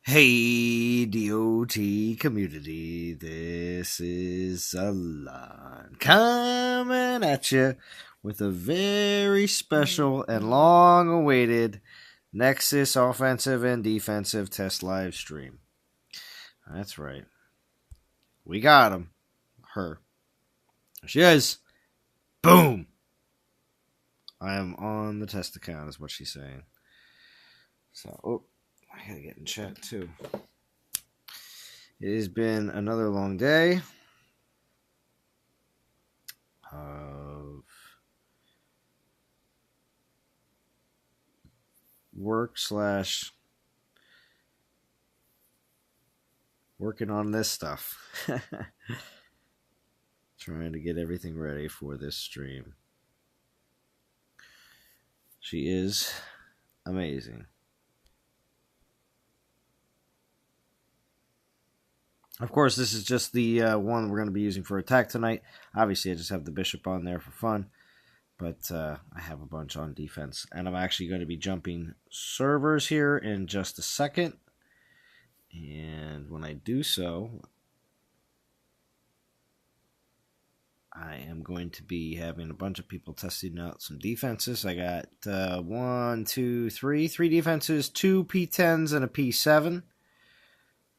Hey, DOT community, this is Alon coming at you with a very special and long-awaited Nexus offensive and defensive test live stream. That's right. We got him. Her. There she is. Boom! I am on the test account is what she's saying. So, I gotta get in chat too. It has been another long day of work / working on this stuff. Trying to get everything ready for this stream. She is amazing. Of course, this is just the one we're going to be using for attack tonight. Obviously, I just have the bishop on there for fun. But I have a bunch on defense. And I'm actually going to be jumping servers here in just a second. And when I do so, I am going to be having a bunch of people testing out some defenses. I got 3 defenses, 2 P10s, and a P7.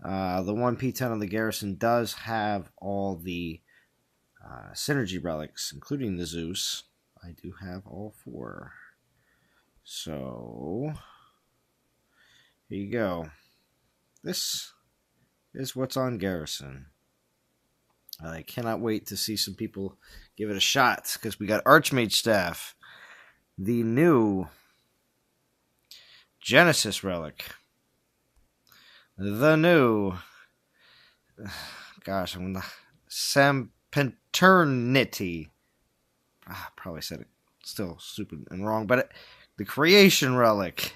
The one P10 on the Garrison does have all the synergy relics, including the Zeus. I do have all 4. So, here you go. This is what's on Garrison. I cannot wait to see some people give it a shot, because we got Archmage Staff, the new Genesis Relic, the new, gosh, I'm gonna, Sempiternity. Probably said it still stupid and wrong, but the Creation Relic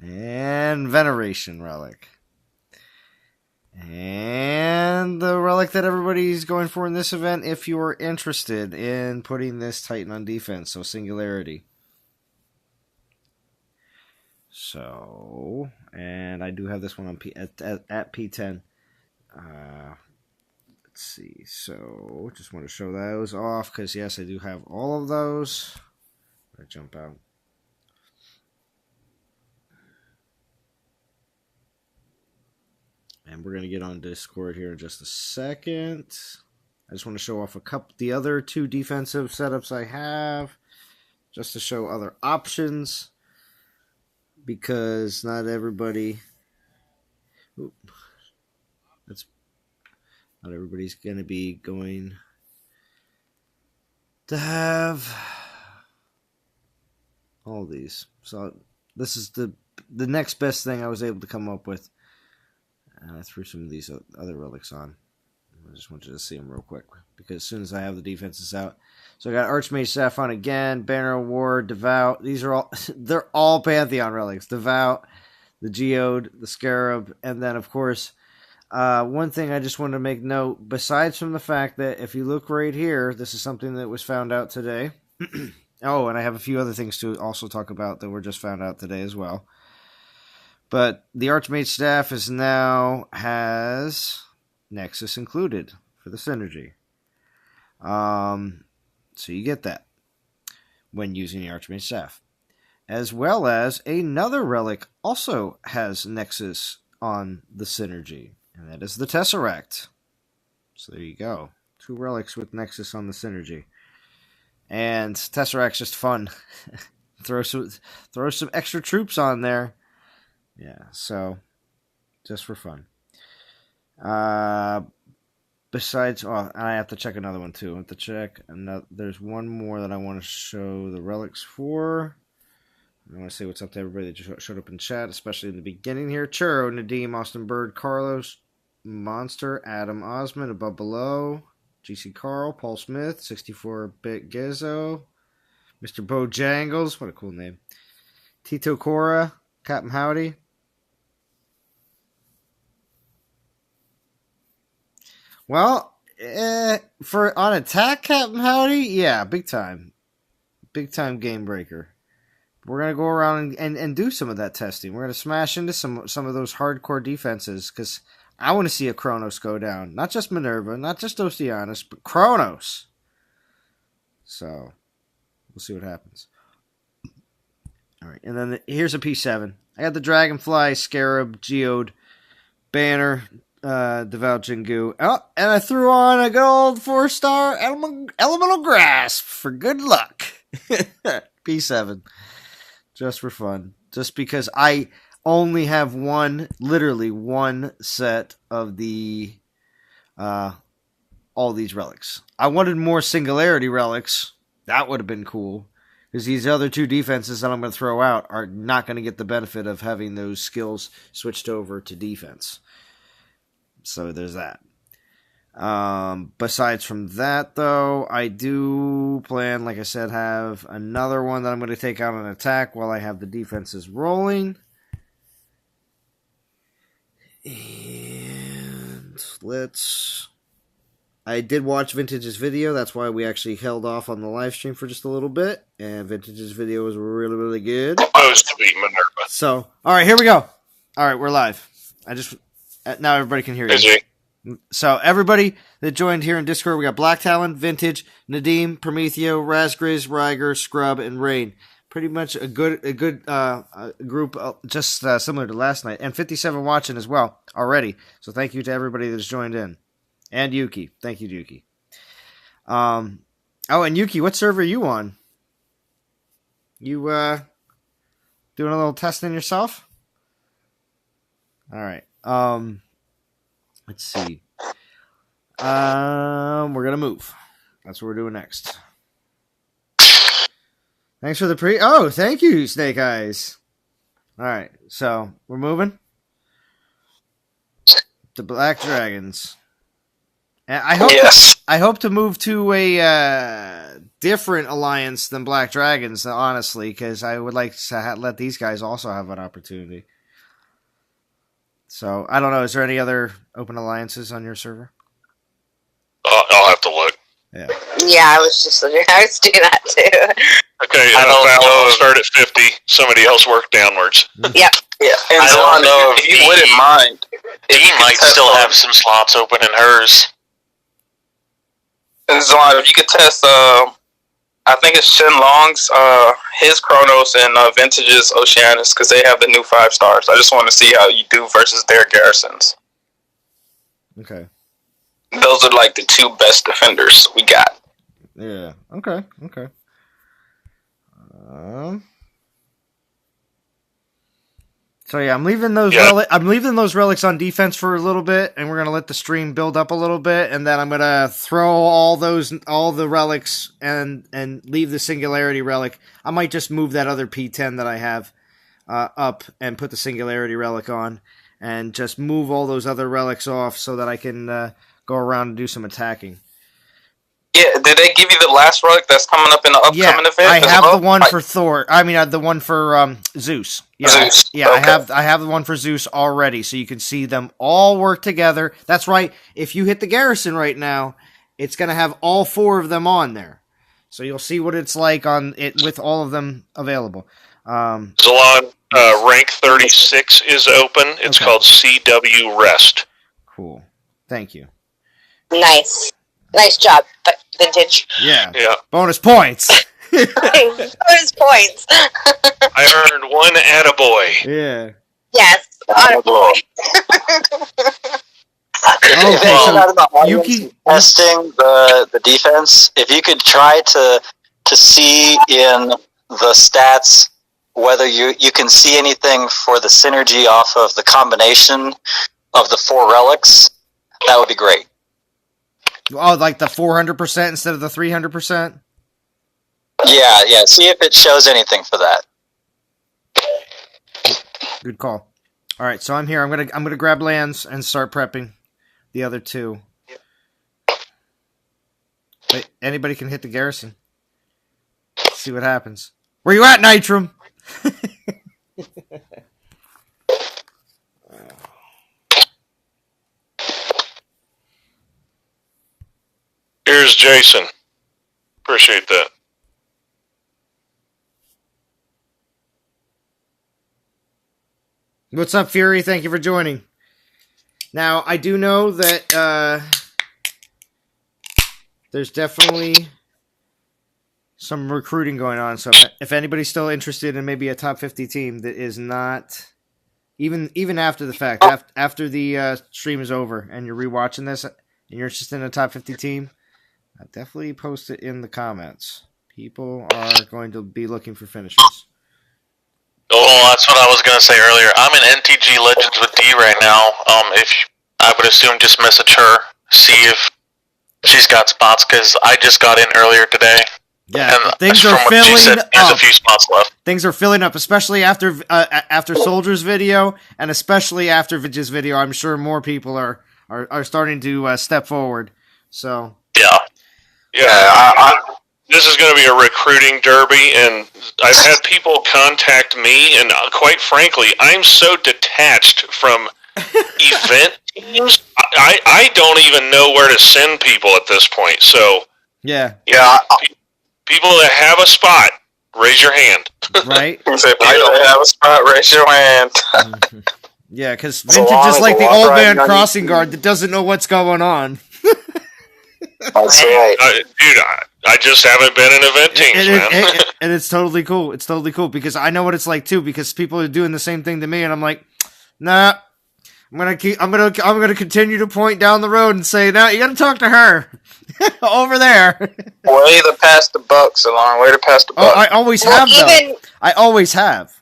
and Veneration Relic. And the relic that everybody's going for in this event, if you are interested in putting this Titan on defense, so Singularity. So, and I do have this one on at P10. Let's see, so just want to show those off, because yes, I do have all of those. I jump out. And we're going to get on Discord here in just a second. I just want to show off the other 2 defensive setups I have, just to show other options, because not everybody, not everybody's going to be going to have all these. So this is the next best thing I was able to come up with. And I threw some of these other relics on. I just wanted to see them real quick, because as soon as I have the defenses out. So I got Archmage Staff on again, Banner of War, Devout. These are all, they're all Pantheon relics. Devout, the Geode, the Scarab, and then of course, one thing I just wanted to make note, besides from the fact that if you look right here, this is something that was found out today. Oh, and I have a few other things to also talk about that were just found out today as well. But the Archmage Staff now has Nexus included for the synergy. So you get that when using the Archmage Staff. As well as another relic also has Nexus on the synergy, and that is the Tesseract. So there you go. 2 relics with Nexus on the synergy. And Tesseract's just fun. throw some extra troops on there. Yeah, so just for fun. Besides, I have to check another one too. I have to check another. There's one more that I want to show the relics for. I want to say what's up to everybody that just showed up in chat, especially in the beginning here. Churro, Nadeem, Austin Bird, Carlos, Monster, Adam Osmond, Above Below, GC Carl, Paul Smith, 64-bit Gizzo, Mr. Bojangles, what a cool name. Tito Cora, Captain Howdy. Well, for on attack, Captain Howdy, yeah, big time game breaker. we're gonna go around and do some of that testing. We're gonna smash into some of those hardcore defenses because I want to see a Chronos go down. Not just Minerva, not just Oceanus, but Chronos. So we'll see what happens. All right, and then here's a P7. I got the Dragonfly, Scarab, Geode, Banner, Devout Jingu. Oh, and I threw on a good old 4-star Elemental Grasp for good luck. P7. Just for fun. Just because I only have literally one set of the all these relics. I wanted more Singularity relics. That would have been cool. Because these other 2 defenses that I'm going to throw out are not going to get the benefit of having those skills switched over to defense. So there's that. Besides from that, though, I do plan, like I said, have another one that I'm going to take out on attack while I have the defenses rolling. And I did watch Vintage's video. That's why we actually held off on the live stream for just a little bit. And Vintage's video was really, really good. Supposed to be Minerva. So, all right, here we go. All right, we're live. Now everybody can hear you. So, everybody that joined here in Discord, we got Black Talon, Vintage, Nadim, Prometheo, Razgriz, Ryger, Scrub, and Rain. Pretty much a good group, just similar to last night. And 57 watching as well already. So, thank you to everybody that's joined in. And Yuki. Thank you, Yuki. And Yuki, what server are you on? You doing a little testing yourself? All right. Let's see. We're gonna move. That's what we're doing next. Thanks for the Oh, thank you, Snake Eyes. All right, so we're moving to Black Dragons. And I hope to move to a different alliance than Black Dragons, honestly, because I would like to let these guys also have an opportunity. So, I don't know. Is there any other open alliances on your server? I'll have to look. Yeah. Yeah, I was doing that too. Okay, I'll start at 50. Somebody else work downwards. Yep. Yeah, and I don't know if you wouldn't mind. Dean might still have some slots open in hers. And Zon, if you could test, I think it's Shenlong's, his Chronos and Vintage's Oceanus, because they have the new 5 stars. I just want to see how you do versus their Garrisons. Okay. Those are like the 2 best defenders we got. Yeah. Okay. So yeah, I'm leaving those relics on defense for a little bit, and we're gonna let the stream build up a little bit, and then I'm gonna throw all the relics and leave the Singularity relic. I might just move that other P10 that I have up and put the Singularity relic on, and just move all those other relics off so that I can go around and do some attacking. Yeah, did they give you the last relic that's coming up in the upcoming event? I have the one for Thor. I mean, the one for Zeus. Yeah, Zeus. Yeah, okay. I have the one for Zeus already, so you can see them all work together. That's right. If you hit the Garrison right now, it's going to have all 4 of them on there. So you'll see what it's like on it with all of them available. Zalon, rank 36 is open. It's called CW Rest. Cool. Thank you. Nice job, Vintage. Yeah. Bonus points. Bonus points. I earned 1 attaboy. Yeah. Yes. Attaboy. Yuki testing the defense. If you could try to see in the stats whether you can see anything for the synergy off of the combination of the 4 relics, that would be great. Oh, like the 400% instead of the 300%? Yeah. See if it shows anything for that. Good call. All right, so I'm here. I'm gonna grab lands and start prepping the other 2. But anybody can hit the Garrison. Let's see what happens. Where you at, Nitrum? Here's Jason. Appreciate that. What's up, Fury? Thank you for joining. Now, I do know that there's definitely some recruiting going on. So if anybody's still interested in maybe a top 50 team that is not, even after the fact, after the stream is over and you're rewatching this and you're interested in a top 50 team, definitely post it in the comments. People are going to be looking for finishers. Oh, that's what I was going to say earlier. I'm in NTG Legends with D right now. If I would assume just message her, see if she's got spots, because I just got in earlier today. Yeah, and things are filling up. There's a few spots left. Things are filling up, especially after Soldier's video, and especially after Vidge's video. I'm sure more people are starting to step forward. So yeah. This is going to be a recruiting derby, and I've had people contact me, and quite frankly, I'm so detached from event teams. I don't even know where to send people at this point. So yeah. People that have a spot, raise your hand. Right? If I don't have a spot, raise your hand. Yeah, because Vintage is like the old man crossing guard that doesn't know what's going on. That's right. Dude, I just haven't been in event teams, man. And it's totally cool. It's totally cool because I know what it's like too. Because people are doing the same thing to me, and I'm like, nah. I'm gonna continue to point down the road and say, no, you gotta talk to her over there. Way to pass the buck, so long. Way to pass the buck. Oh, I always have. I always have.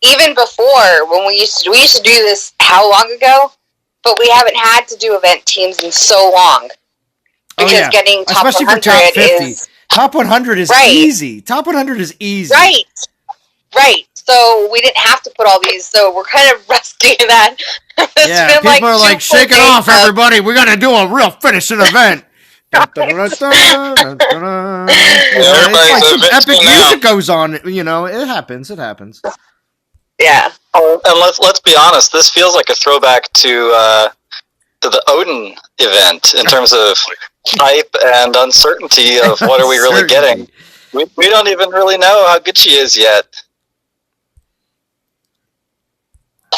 Even before, when we used to do this how long ago? But we haven't had to do event teams in so long. Because getting top especially 100 for top 50. is... Top 100 is easy. Top 100 is easy. Right. So we didn't have to put all these, so we're kind of rusty in that. Yeah, people are like, shake it off, everybody. We got to do a real finishing event. It's like some epic music goes on. It happens. Yeah. Oh, and let's be honest. This feels like a throwback to the Odin event in terms of hype and uncertainty of what are we really getting. We don't even really know how good she is yet.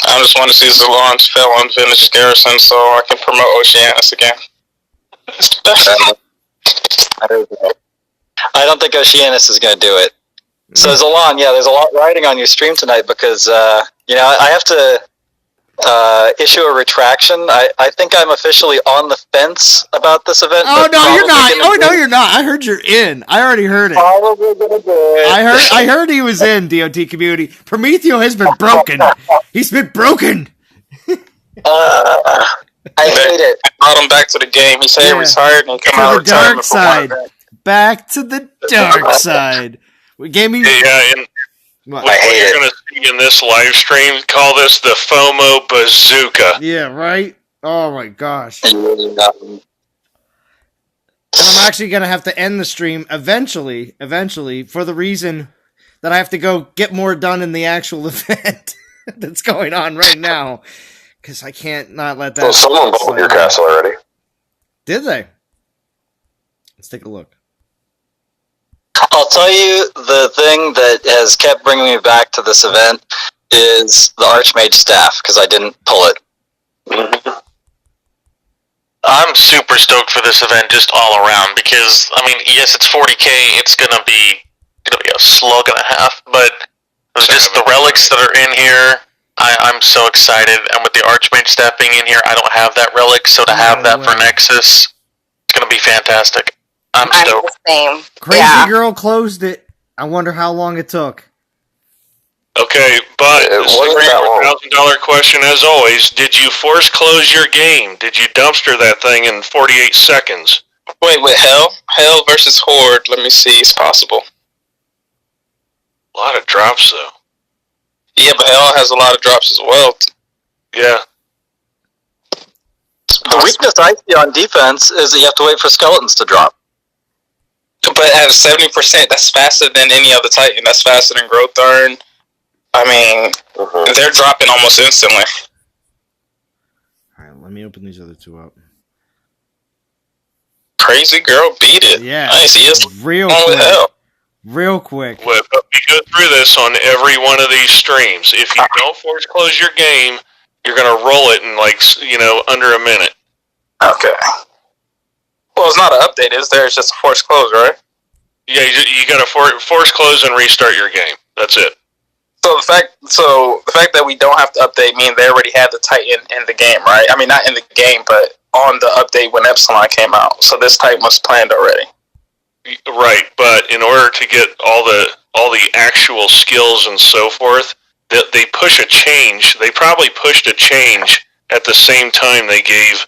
I just want to see Zalon's fail on vintage Garrison so I can promote Oceanus again. I don't think Oceanus is going to do it. So Zalon, there's a lot riding on your stream tonight because I have to issue a retraction. I think I'm officially on the fence about this event. Oh no, you're not. Oh no, you're not. I heard you're in. I already heard it. Probably gonna do it. I heard he was in DOT community. Prometheo has been broken. He's been broken. I hate it. I brought him back to the game. He said he retired and he came out of retirement for side. Back to the dark side. Gaming. Yeah, and what you're going to see in this live stream, call this the FOMO bazooka. Yeah, right? Oh my gosh. And I'm actually going to have to end the stream eventually, for the reason that I have to go get more done in the actual event that's going on right now. Because I can't not let that... Well, someone bought your castle already. Did they? Let's take a look. I'll tell you the thing that has kept bringing me back to this event is the Archmage staff, because I didn't pull it. I'm super stoked for this event just all around because, yes, it's 40k, it's gonna be a slug and a half, but it's just the relics that are in here. I'm so excited, and with the Archmage staff being in here, I don't have that relic, so to have that for Nexus, it's gonna be fantastic. I'm stoked. The same. Crazy Girl closed it. I wonder how long it took. Okay, but the $1,000 question, as always, did you force close your game? Did you dumpster that thing in 48 seconds? Wait, Hell versus Horde, let me see, it's possible. A lot of drops, though. Yeah, but Hell has a lot of drops as well. Yeah. The weakness I see on defense is that you have to wait for skeletons to drop. But at 70%, that's faster than any other Titan. That's faster than Growth Urn. They're dropping almost instantly. Alright, let me open these other two up. Crazy Girl beat it. Yeah. Nice. He is real quick. real quick. We go through this on every one of these streams. If you don't force close your game, you're gonna roll it in under a minute. Okay. Well, it's not an update, is there? It's just a force close, right? Yeah, you gotta force close and restart your game. That's it. So the fact that we don't have to update means they already had the Titan in the game, right? I mean, not in the game, but on the update when Epsilon came out. So this Titan was planned already. Right, but in order to get all the actual skills and so forth, they push a change. They probably pushed a change at the same time they gave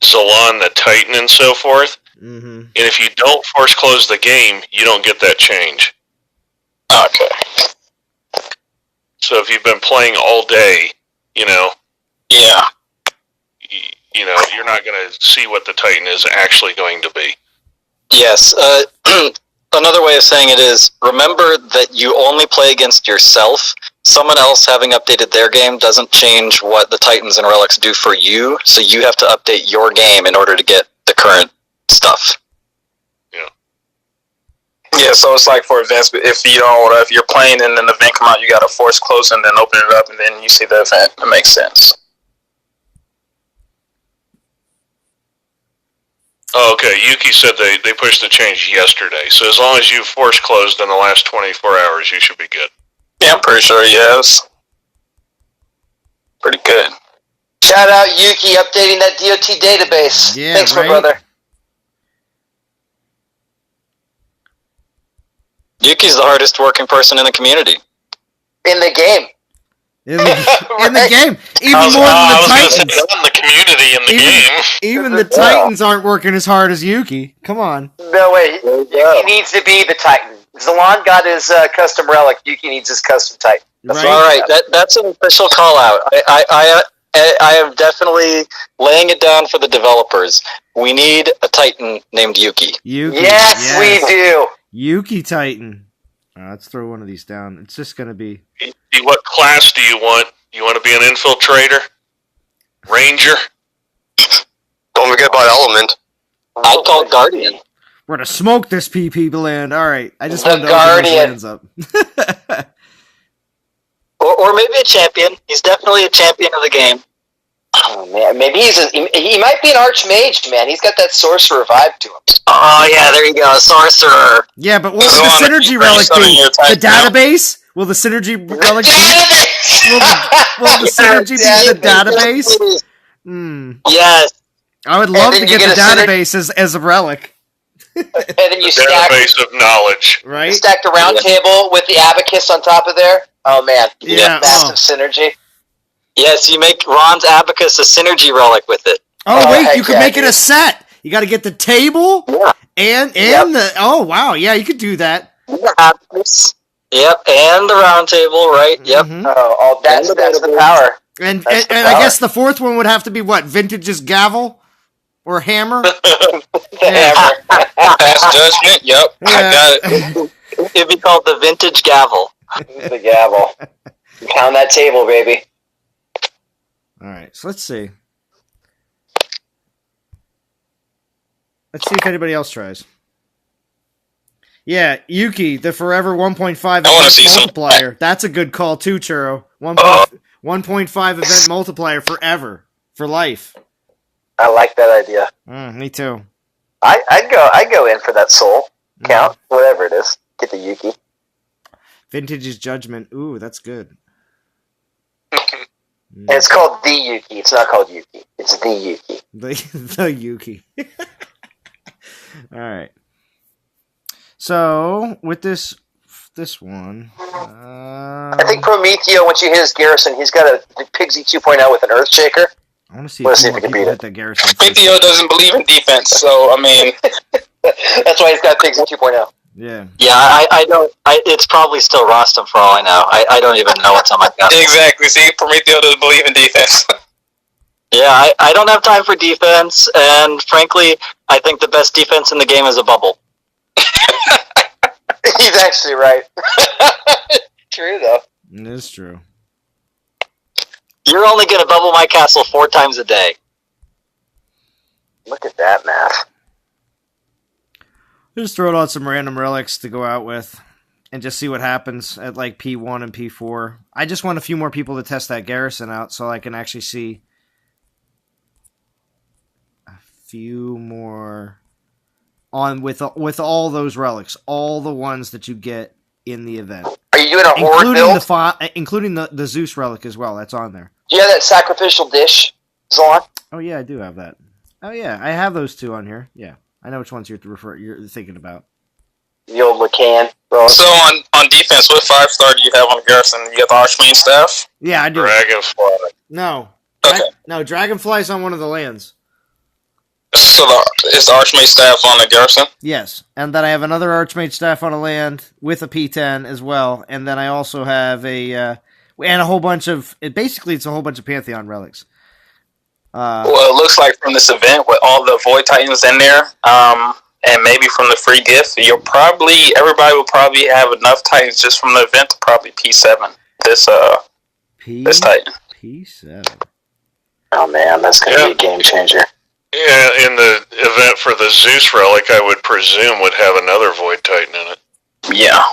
Zalon the Titan and so forth. Mm-hmm. And if you don't force close the game, you don't get that change. Okay. So if you've been playing all day, Yeah. you're not going to see what the Titan is actually going to be. Yes. Another way of saying it is, remember that you only play against yourself. Someone else having updated their game doesn't change what the Titans and Relics do for you, so you have to update your game in order to get the current stuff. Yeah, so it's like, for example, if you're playing and an event come out, you got to force close and then open it up, and then you see the event. It makes sense. Oh, okay. Yuki said they pushed the change yesterday, so as long as you force closed in the last 24 hours, you should be good. Yeah, I'm pretty sure, yes. Pretty good. Shout out Yuki updating that DOT database. Yeah, Thanks, right? my brother. Yuki's the hardest working person in the community. In the game. In the game. Even I was more than the going to Titans. say, not in the community, in the game. Even the Titans aren't working as hard as Yuki. Come on. No way. Yuki needs to be the Titan. Zalon got his custom relic. Yuki needs his custom Titan. Right? All right, that's an official call out. I am definitely laying it down for the developers. We need a Titan named Yuki. Yuki. Yes, we do. Yuki Titan. Let's throw one of these down. It's just going to be... What class do you want? You want to be an infiltrator? Ranger? Don't forget about Element. I'd call Guardian. We're going to smoke this PP land. All right. I just The wanted to open those Guardian. lands up. Or maybe a champion. He's definitely a champion of the game. Oh man, maybe he might be an archmage, man. He's got that sorcerer vibe to him. Oh yeah, there you go, sorcerer. Yeah, but what will the synergy relic be? The database? Will the synergy relic be? Will the synergy be the database? Yes. I would love then to you get the get a database as a relic. And then you Database of knowledge. Right? stack the round table with the abacus on top of there. Oh man, you Yeah, get massive synergy. Yes, you make Ron's abacus a synergy relic with it. Oh, wait, heck you could yeah, make it dude. a set. You got to get the table and the... Oh, wow. Yeah, you could do that. Abacus. Yep, and the round table, right? Yep. Mhm. Oh, that's the power. And That's the I power. guess the fourth one would have to be what? Vintage's gavel? Or hammer? The hammer. Pass judgment, yep. I got it. It'd be called the vintage gavel. The gavel. Pound that table, baby. All right, so let's see. Let's see if anybody else tries. Yeah, Yuki, the Forever 1.5 event multiplier. That's a good call too, Churro. 1.5 event multiplier forever. For life. I like that idea. Me too. I'd go in for that soul count, whatever it is. Get the Yuki. Vintage's Judgment. Ooh, that's good. And it's called the Yuki. It's not called Yuki. It's the Yuki. The Yuki. All right. So with this one, I think Prometheo, once you hit his Garrison, he's got a Pigsy 2.0 with an Earthshaker. I want to see Let's if see more if we can people beat hit that Garrison. Theo doesn't believe in defense, so I mean, That's why he's got Pigsy 2.0. Yeah. Yeah, I don't. It's probably still Rostam for all I know. I don't even know what's on my gun. exactly. See, Prometheo doesn't believe in defense. Yeah, I don't have time for defense, and frankly, I think the best defense in the game is a bubble. He's actually right. True, though. It is true. You're only going to bubble my castle 4 times a day. Look at that math. Just throwing out some random relics to go out with. and just see what happens at like P1 and P4. I just want a few more people to test that Garrison out so I can actually see a few more on with all those relics, all the ones that you get in the event. Are you doing a horde build? Including the Zeus relic as well. That's on there. Do you have that sacrificial dish, Zon? Oh yeah, I do have that. Oh yeah, I have those two on here. Yeah, I know which ones you're thinking about. The old McCann. So on defense, what 5-star do you have on the Garrison? You got the Archmain staff? Yeah, I do. Dragonfly. No. Okay. No, Dragonfly's on one of the lands. So is the Archmain staff on the Garrison? Yes, and then I have another Archmage staff on a land with a P10 as well, and then I also have and a whole bunch of. It's a whole bunch of Pantheon relics. Well, it looks like from this event with all the Void Titans in there, and maybe from the free gift, everybody will probably have enough Titans just from the event to probably P7 this Titan. P7. Oh man, that's gonna be a game changer. Yeah, in the event for the Zeus relic, I would presume would have another Void Titan in it. Yeah.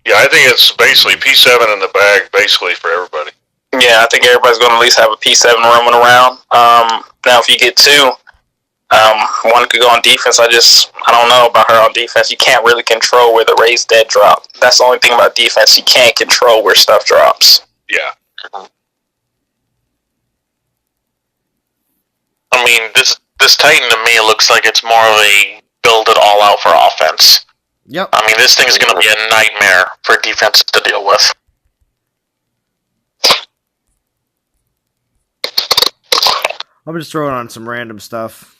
Yeah, I think it's basically P7 in the bag, basically for everybody. Yeah, I think everybody's going to at least have a P7 roaming around. Now, if you get two, one could go on defense. I don't know about her on defense. You can't really control where the raised dead drop. That's the only thing about defense. You can't control where stuff drops. Yeah. I mean, this Titan to me looks like it's more of a build it all out for offense. Yep. I mean, this thing's going to be a nightmare for defense to deal with. I'm just throwing on some random stuff.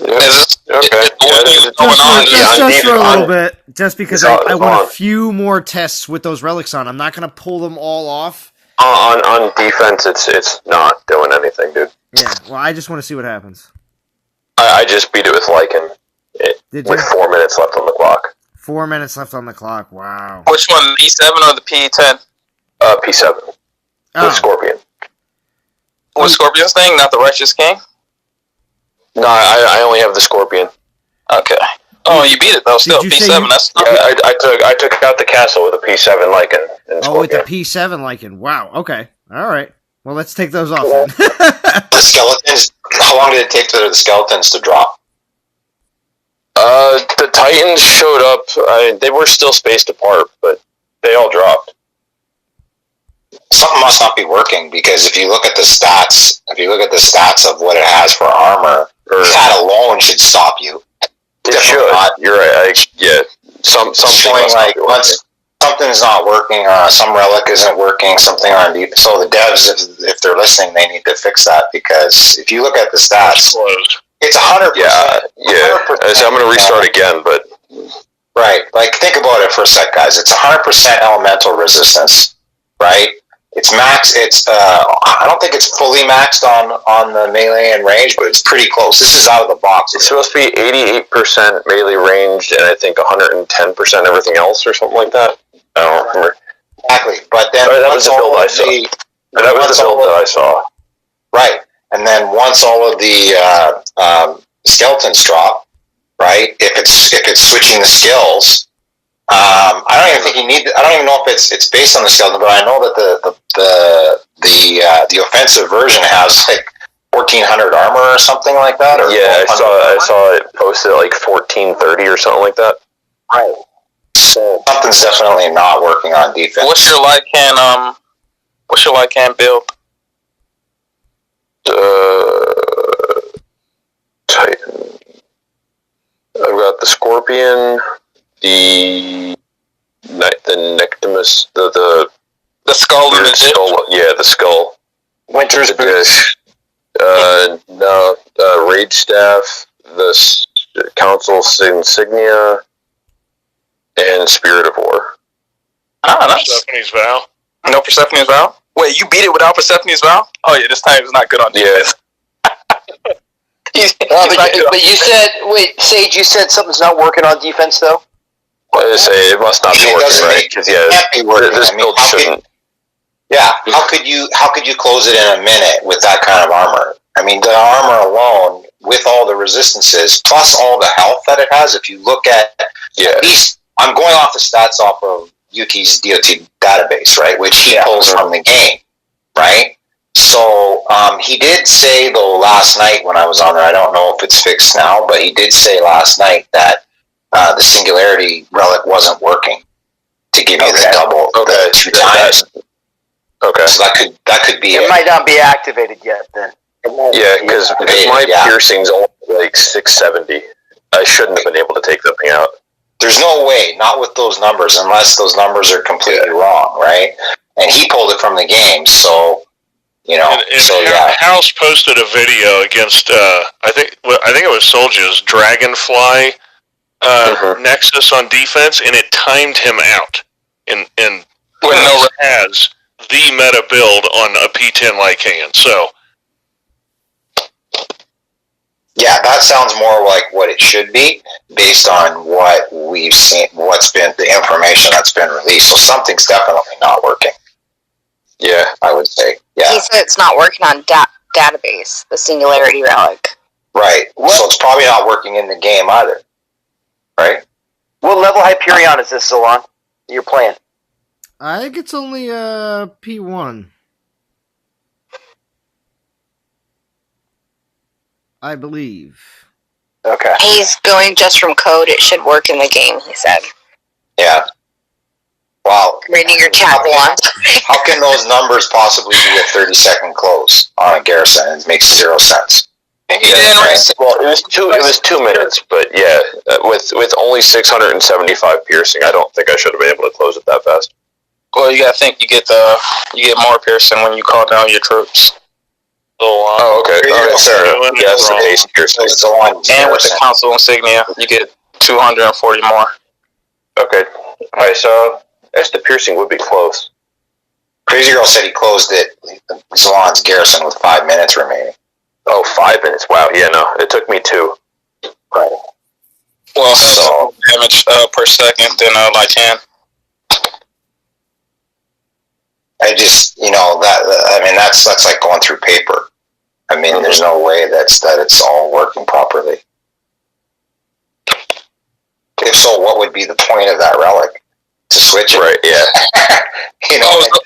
Okay. Just for a little bit, just because I want a few more tests with those relics on. I'm not going to pull them all off. On defense, it's not doing anything, dude. Yeah, well, I just want to see what happens. I just beat it with Lycan. With 4 minutes left on the clock. 4 minutes left on the clock, wow. Which one, the P7 or the P10? P7. The Scorpion. What Scorpion's thing, not the Righteous King? No, I only have the Scorpion. Okay. Oh, you beat it though. Still P7. That's I took out the castle with a P7 Lycan. Oh, with the P7 Lycan. Wow. Okay. All right. Well, let's take those off then. The skeletons. How long did it take for the skeletons to drop? The Titans showed up. They were still spaced apart, but they all dropped. Something must not be working, because if you look at the stats, of what it has for armor, that alone should stop you. It should. You're right. Something like once something's not working, some relic isn't working, something on deep. So the devs, if they're listening, they need to fix that, because if you look at the stats, it's 100%. Yeah. 100%. So I'm going to restart again, but right. Like, think about it for a sec, guys. It's 100% elemental resistance, right? It's max. I don't think it's fully maxed on the melee and range, but it's pretty close. This is out of the box. It's supposed to be 88% melee ranged, and I think 110% everything else, or something like that. I don't remember exactly. But then that was the build I saw. That was the build that I saw. Right, and then once all of the skeletons drop, right? If it's switching the skills. I don't even think you need. I don't even know if it's based on the skeleton, but I know that the offensive version has like 1400 armor or something like that. Or yeah, I saw it posted at like 1430 or something like that. Right. So something's definitely not working on defense. What's your Lycan build? Titan. I've got the Scorpion. The Nectimus, the skull and the skull. Yeah, the skull. Winter's Boots. Rage Staff, the Council's Insignia, and Spirit of War. Ah, nice. Persephone's Vow. No Persephone's Vow? Wait, you beat it without Persephone's Vow? Oh yeah, this time it's not good on defense. But you said, wait, Sage, you said something's not working on defense though? I say it must not be working right, because this build shouldn't. How could you close it in a minute with that kind of armor? I mean, the armor alone with all the resistances, plus all the health that it has, if you look at least, I'm going off the stats off of Yuki's DOT database, right, which he pulls from the game, right? So he did say, though, last night when I was on there, I don't know if it's fixed now, but he did say last night that the Singularity Relic wasn't working to give you the double, the 2 times. Okay. So that could be it. Might not be activated yet then. Yeah, because my piercing's only like 670. I shouldn't have been able to take that thing out. There's no way, not with those numbers, unless those numbers are completely wrong, right? And he pulled it from the game, so you know. House posted a video against I think it was Soldier's Dragonfly Nexus on defense, and it timed him out. And has the meta build on a P10 Lycan, so. Yeah, that sounds more like what it should be, based on what we've seen, what's been the information that's been released. So something's definitely not working. Yeah, I would say. Yeah. He said it's not working on database, the Singularity Relic. Right. So it's probably not working in the game either. Right? What level Hyperion is this, Zalon? You're playing? I think it's only P1. I believe. Okay. He's going just from code. It should work in the game, he said. Yeah. Wow. Reading your chat once. How can those numbers possibly be a 30-second close on a Garrison? It makes 0 sense. Well, it was 2 minutes, but yeah, with only 675 piercing, I don't think I should have been able to close it that fast. Well, you gotta think you get more piercing when you call down your troops. Okay. Fair enough. Yeah, it's the base piercing. And with the council insignia, you get 240 more. Okay. Alright, so I guess the piercing would be close. Crazy Girl said he closed it, Zalon's Garrison, with 5 minutes remaining. Oh, 5 minutes. Wow. Yeah, no. It took me 2. Right. Well, so damage per second than Lycan. I just, that's like going through paper. I mean, there's no way that it's all working properly. If so, what would be the point of that relic? To switch it? Right, yeah.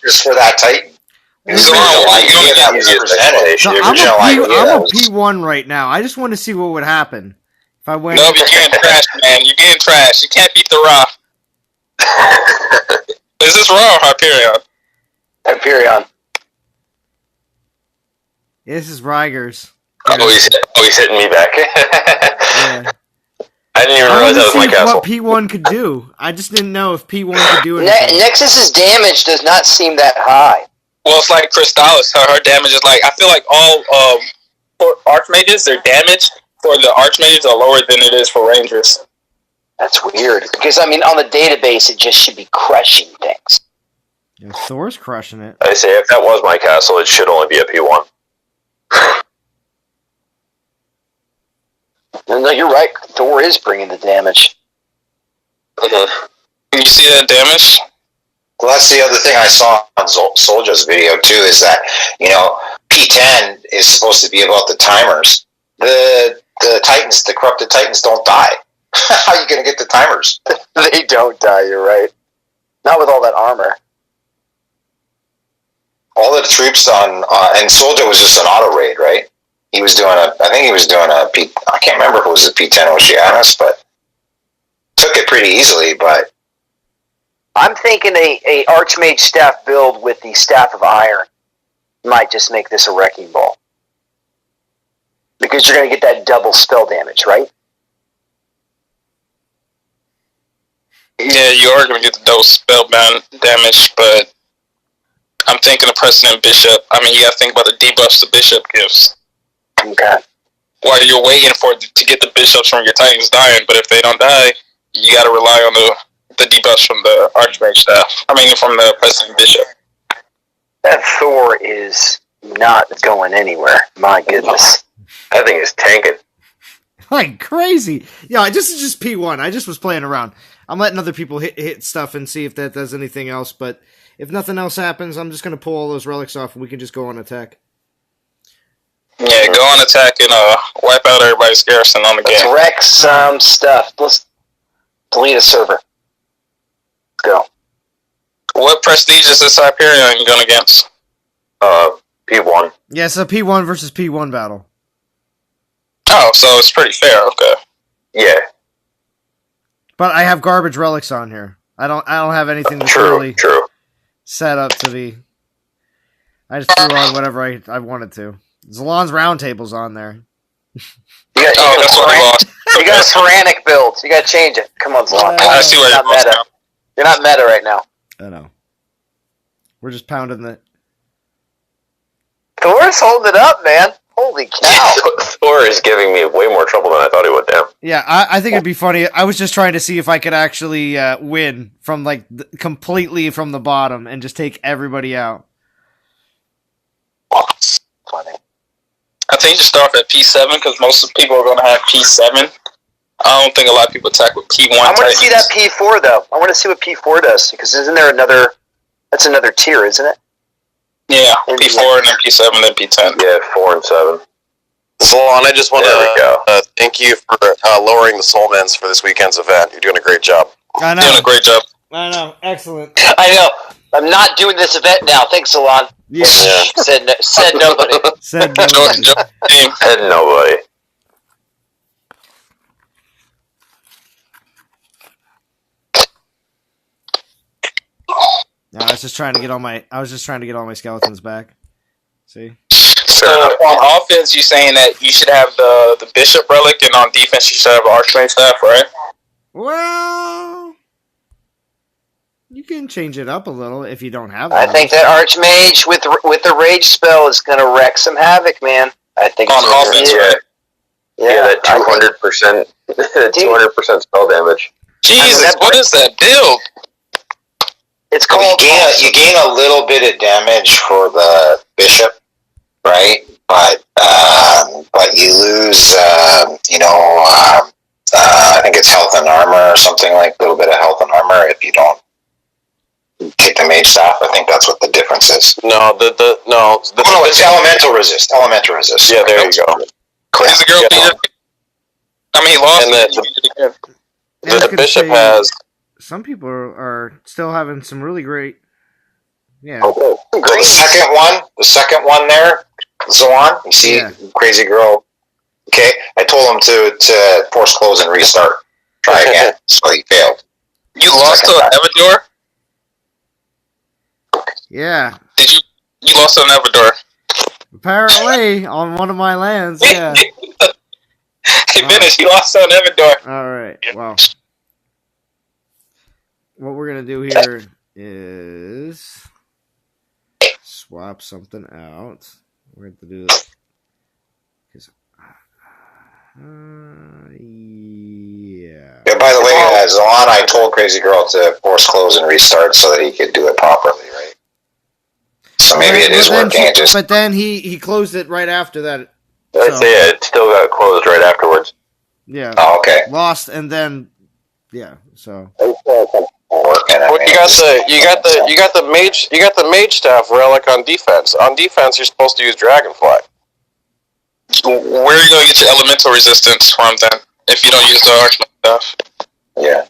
Just for that Titan. I'm a P1 right now. I just want to see what would happen if I went. No, you're getting trashed, man. You're getting trashed. You can't beat the Raw. Is this Raw or Hyperion? Hyperion. This is Rigers. Oh, he's hitting me back. Yeah. I didn't even realize that was my castle. What P1 could do. I just didn't know if P1 could do anything. Nexus's damage does not seem that high. Well, it's like Crystallis. Her damage is like, I feel like all for Archmages, their damage for the Archmages are lower than it is for Rangers. That's weird. Because, on the database, it just should be crushing things. Yeah, Thor's crushing it. I say, if that was my castle, it should only be a P1. No, you're right. Thor is bringing the damage. Mm-hmm. You see that damage? Well, that's the other thing I saw on Soldier's video, too, is that, P10 is supposed to be about the timers. The Titans, the corrupted Titans don't die. How are you going to get the timers? They don't die, you're right. Not with all that armor. All the troops on, and Soldier was just an auto raid, right? He was doing I can't remember if it was a P10 Oceanus, but took it pretty easily, but. I'm thinking a Archmage staff build with the Staff of Iron might just make this a wrecking ball. Because you're going to get that double spell damage, right? Yeah, you are going to get the double spellbound damage, but I'm thinking of President Bishop. You got to think about the debuffs the Bishop gives. Okay. While you're waiting to get the Bishops from your Titans dying, but if they don't die, you got to rely on the debuffs from the Archmage staff. From the President Bishop. That Thor is not going anywhere. My goodness. That thing is tanking. Like crazy. Yeah, this is just P1. I just was playing around. I'm letting other people hit stuff and see if that does anything else, but if nothing else happens, I'm just going to pull all those relics off and we can just go on attack. Yeah, go on attack and wipe out everybody's Garrison on the Let's game. wreck some stuff. Let's delete a server. Go. What prestige is this Hyperion going against? P1. Yeah, it's a P1 versus P1 battle. Oh, so it's pretty fair. Okay. Yeah. But I have garbage relics on here. I don't have anything that's really True. set up to be. I just threw on whatever I wanted to. Zalon's round table's on there. You got a Ceramic build. You got to change it. Come on, Zalon. I see where You're not meta. You're not meta right now. I know. We're just pounding the. Thor's holding it up, man. Holy cow. Thor is giving me way more trouble than I thought he would. Damn. Yeah, I think it'd be funny. I was just trying to see if I could actually win from completely from the bottom and just take everybody out. Funny. I think you should start at P7 because most of the people are going to have P7. I don't think a lot of people attack with P1. I want to see that P4 though. I want to see what P4 does because isn't there another? That's another tier, isn't it? Yeah, P4 and then P7, then P10. Yeah, 4 and 7. Zalon, I just want to thank you for lowering the soulmans for this weekend's event. You're doing a great job. I know. Doing a great job. I know. Excellent. I know. I'm not doing this event now. Thanks, Salon. Yeah. Said nobody. Said nobody. And nobody. No, I was just trying to get all my skeletons back. See? So on offense, you're saying that you should have the Bishop Relic, and on defense, you should have the Archmage Staff, right? Well, you can change it up a little if you don't have I that. think that Archmage with the Rage spell is going to wreck some havoc, man. I think On offense, right? Yeah, that 200%, 200% spell damage. Jesus, what is that build? It's called. You gain a little bit of damage for the bishop, right? But you lose, I think it's health and armor or something, like a little bit of health and armor if you don't take the mage staff. I think that's what the difference is. No, It's elemental resist. Elemental resist. Yeah, there you go. Crazy girl beat it. I mean, he lost. And And I the could bishop say has. some people are still having some really great. Yeah. Okay. The second one there, Zoan. You see, crazy girl. Okay, I told him to force close and restart. Try again. So he failed. You lost to an Evador? Yeah. You lost to an Evador? Apparently, on one of my lands, yeah. Hey, Venice, you lost to an Evador. Alright, well. What we're going to do here is swap something out. We're going to do this. Yeah, by the way, Zoan, I told Crazy Girl to force close and restart so that he could do it properly, right? So maybe it is working. But then he closed it right after that. I'd say it still got closed right afterwards. Yeah. Oh, okay. Lost and then so. Well, you got the mage staff relic on defense. On defense, you're supposed to use Dragonfly. Where are you going to get your elemental resistance from then? If you don't use the Archmage stuff? Yeah.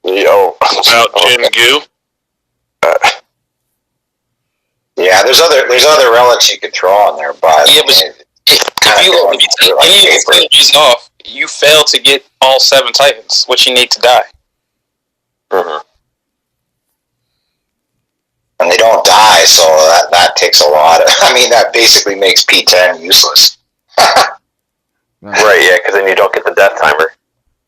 About Jingu. Yeah, there's other relics you could throw on there, but yeah, but if you take any of the synergies off, you fail to get all 7 Titans, which you need to die. Mm-hmm. And they don't die, so that takes a lot. That basically makes P10 useless. Right, yeah, because then you don't get the death timer.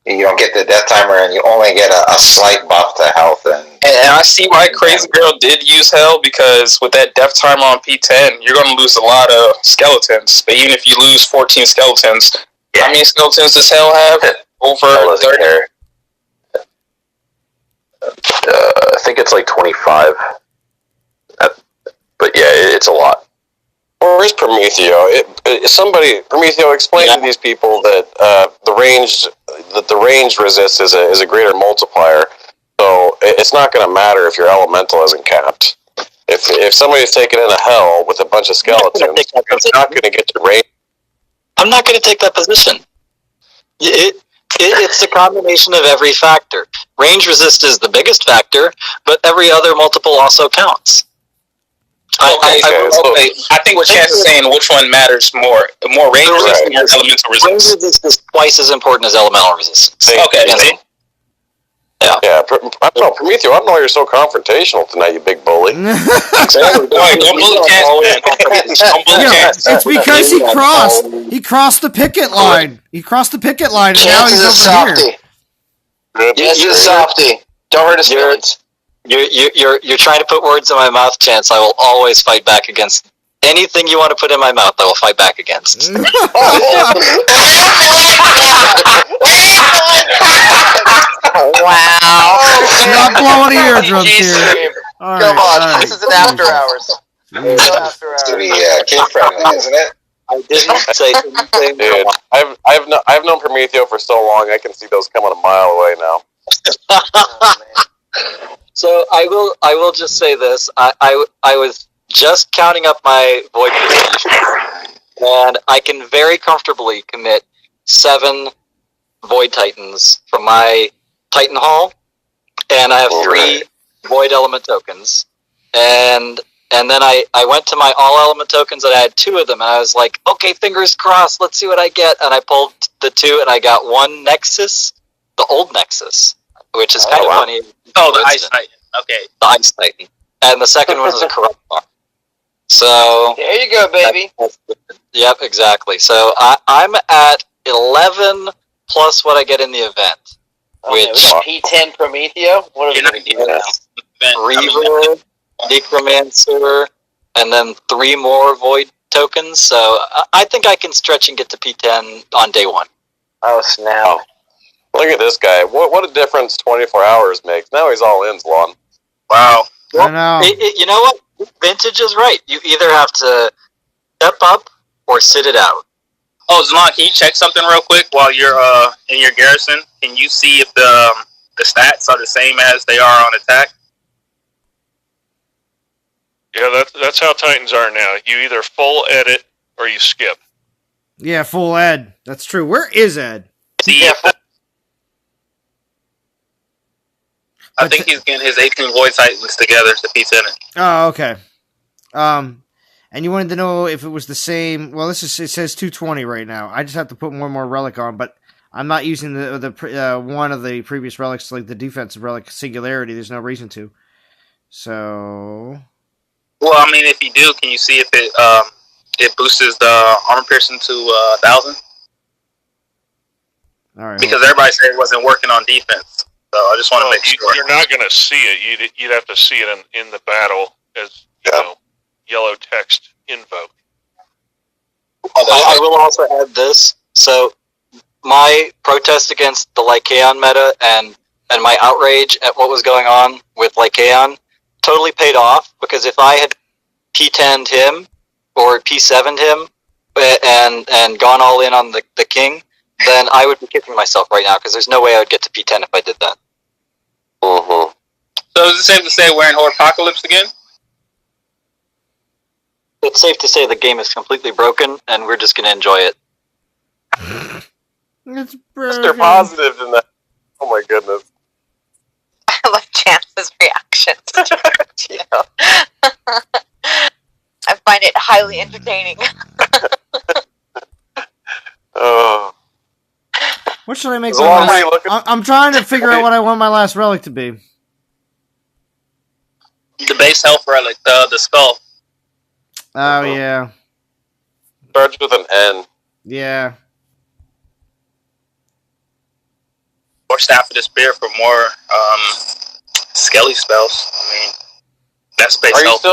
You don't get the death timer, and you only get a slight buff to health. And I see why Crazy Girl did use Hell, because with that death timer on P10, you're going to lose a lot of skeletons. But even if you lose 14 skeletons, how many skeletons does Hell have? Over 30? I think it's like 25. But yeah, it's a lot. Where's Prometheo? Prometheo, explain to these people that the range resist is a greater multiplier. So it's not going to matter if your elemental isn't capped. If somebody's taking in a hell with a bunch of skeletons, it's not going to get your range I'm not going to take that position. It's a combination of every factor. Range resist is the biggest factor, but every other multiple also counts. I think what Chance is saying, which one matters more? More range resistance or elemental resistance? Range resistance is twice as important as elemental resistance. Okay. Yeah, Prometeo, I don't know why you're so confrontational tonight, you big bully. Don't bully Chance. It's because he crossed the picket line. He crossed the picket line, and now he's over here. Yes, he's a softy. Don't hurt his feelings. You're trying to put words in my mouth, Chance. I will always fight back against anything you want to put in my mouth. I will fight back against. Wow. Not blowing eardrums here. Come on, this is an after hours. It's to be kid friendly, isn't it? I didn't say anything. Dude, I've known Prometeo for so long. I can see those coming a mile away now. So I will just say this. I was just counting up my void prestige, and I can very comfortably commit 7 void titans from my Titan Hall, and I have 3 void element tokens, and then I went to my all element tokens and I had 2 of them, and I was like, okay, fingers crossed, let's see what I get, and I pulled the 2 and I got 1 Nexus, the old Nexus, which is kind of funny. Oh, the Ice Titan. Okay. The Ice Titan. And the second one was a Corrupt Bar. So there you go, baby. Yep, exactly. So I'm at 11 plus what I get in the event. Okay, Which P10 Prometeo? What are we doing? Reaver, Necromancer, and then 3 more Void tokens. So I think I can stretch and get to P10 on day 1. Oh, snap. Look at this guy. What a difference 24 hours makes. Now he's all in, Zlon. Wow. I know. You know what? Vintage is right. You either have to step up or sit it out. Oh, Zlon, can you check something real quick while you're in your garrison? Can you see if the stats are the same as they are on attack? Yeah, that's how Titans are now. You either full edit or you skip. Yeah, full Ed. That's true. Where is Ed? I think he's getting his 18 Void Titans together to P10 it. Oh, okay. And you wanted to know if it was the same. Well, it says 220 right now. I just have to put more and more relic on, but I'm not using the one of the previous relics, like the defensive relic Singularity. There's no reason to. So. Well, I mean, if you do, can you see if it boosts the armor piercing to 1,000? All right. Because everybody said it wasn't working on defense. So I just want to make sure. You're not going to see it. You'd have to see it in the battle as yellow text info. I will also add this. So my protest against the Lycaon meta and my outrage at what was going on with Lycaon totally paid off, because if I had P10'd him or P7'd him and gone all in on the king, then I would be kicking myself right now, because there's no way I would get to P10 if I did that. Mm-hmm. So is it safe to say we're in Horde Apocalypse again? It's safe to say the game is completely broken, and we're just going to enjoy it. It's Mr. Positive in that. Oh my goodness. I love Chance's reactions. You know. I find it highly entertaining. Oh. What should I make? I'm trying to figure out what I want my last relic to be. The base health relic, the skull. Oh yeah. Starts with an N. Yeah. Or Staff of Despair for more skelly spells. I mean, that's base health.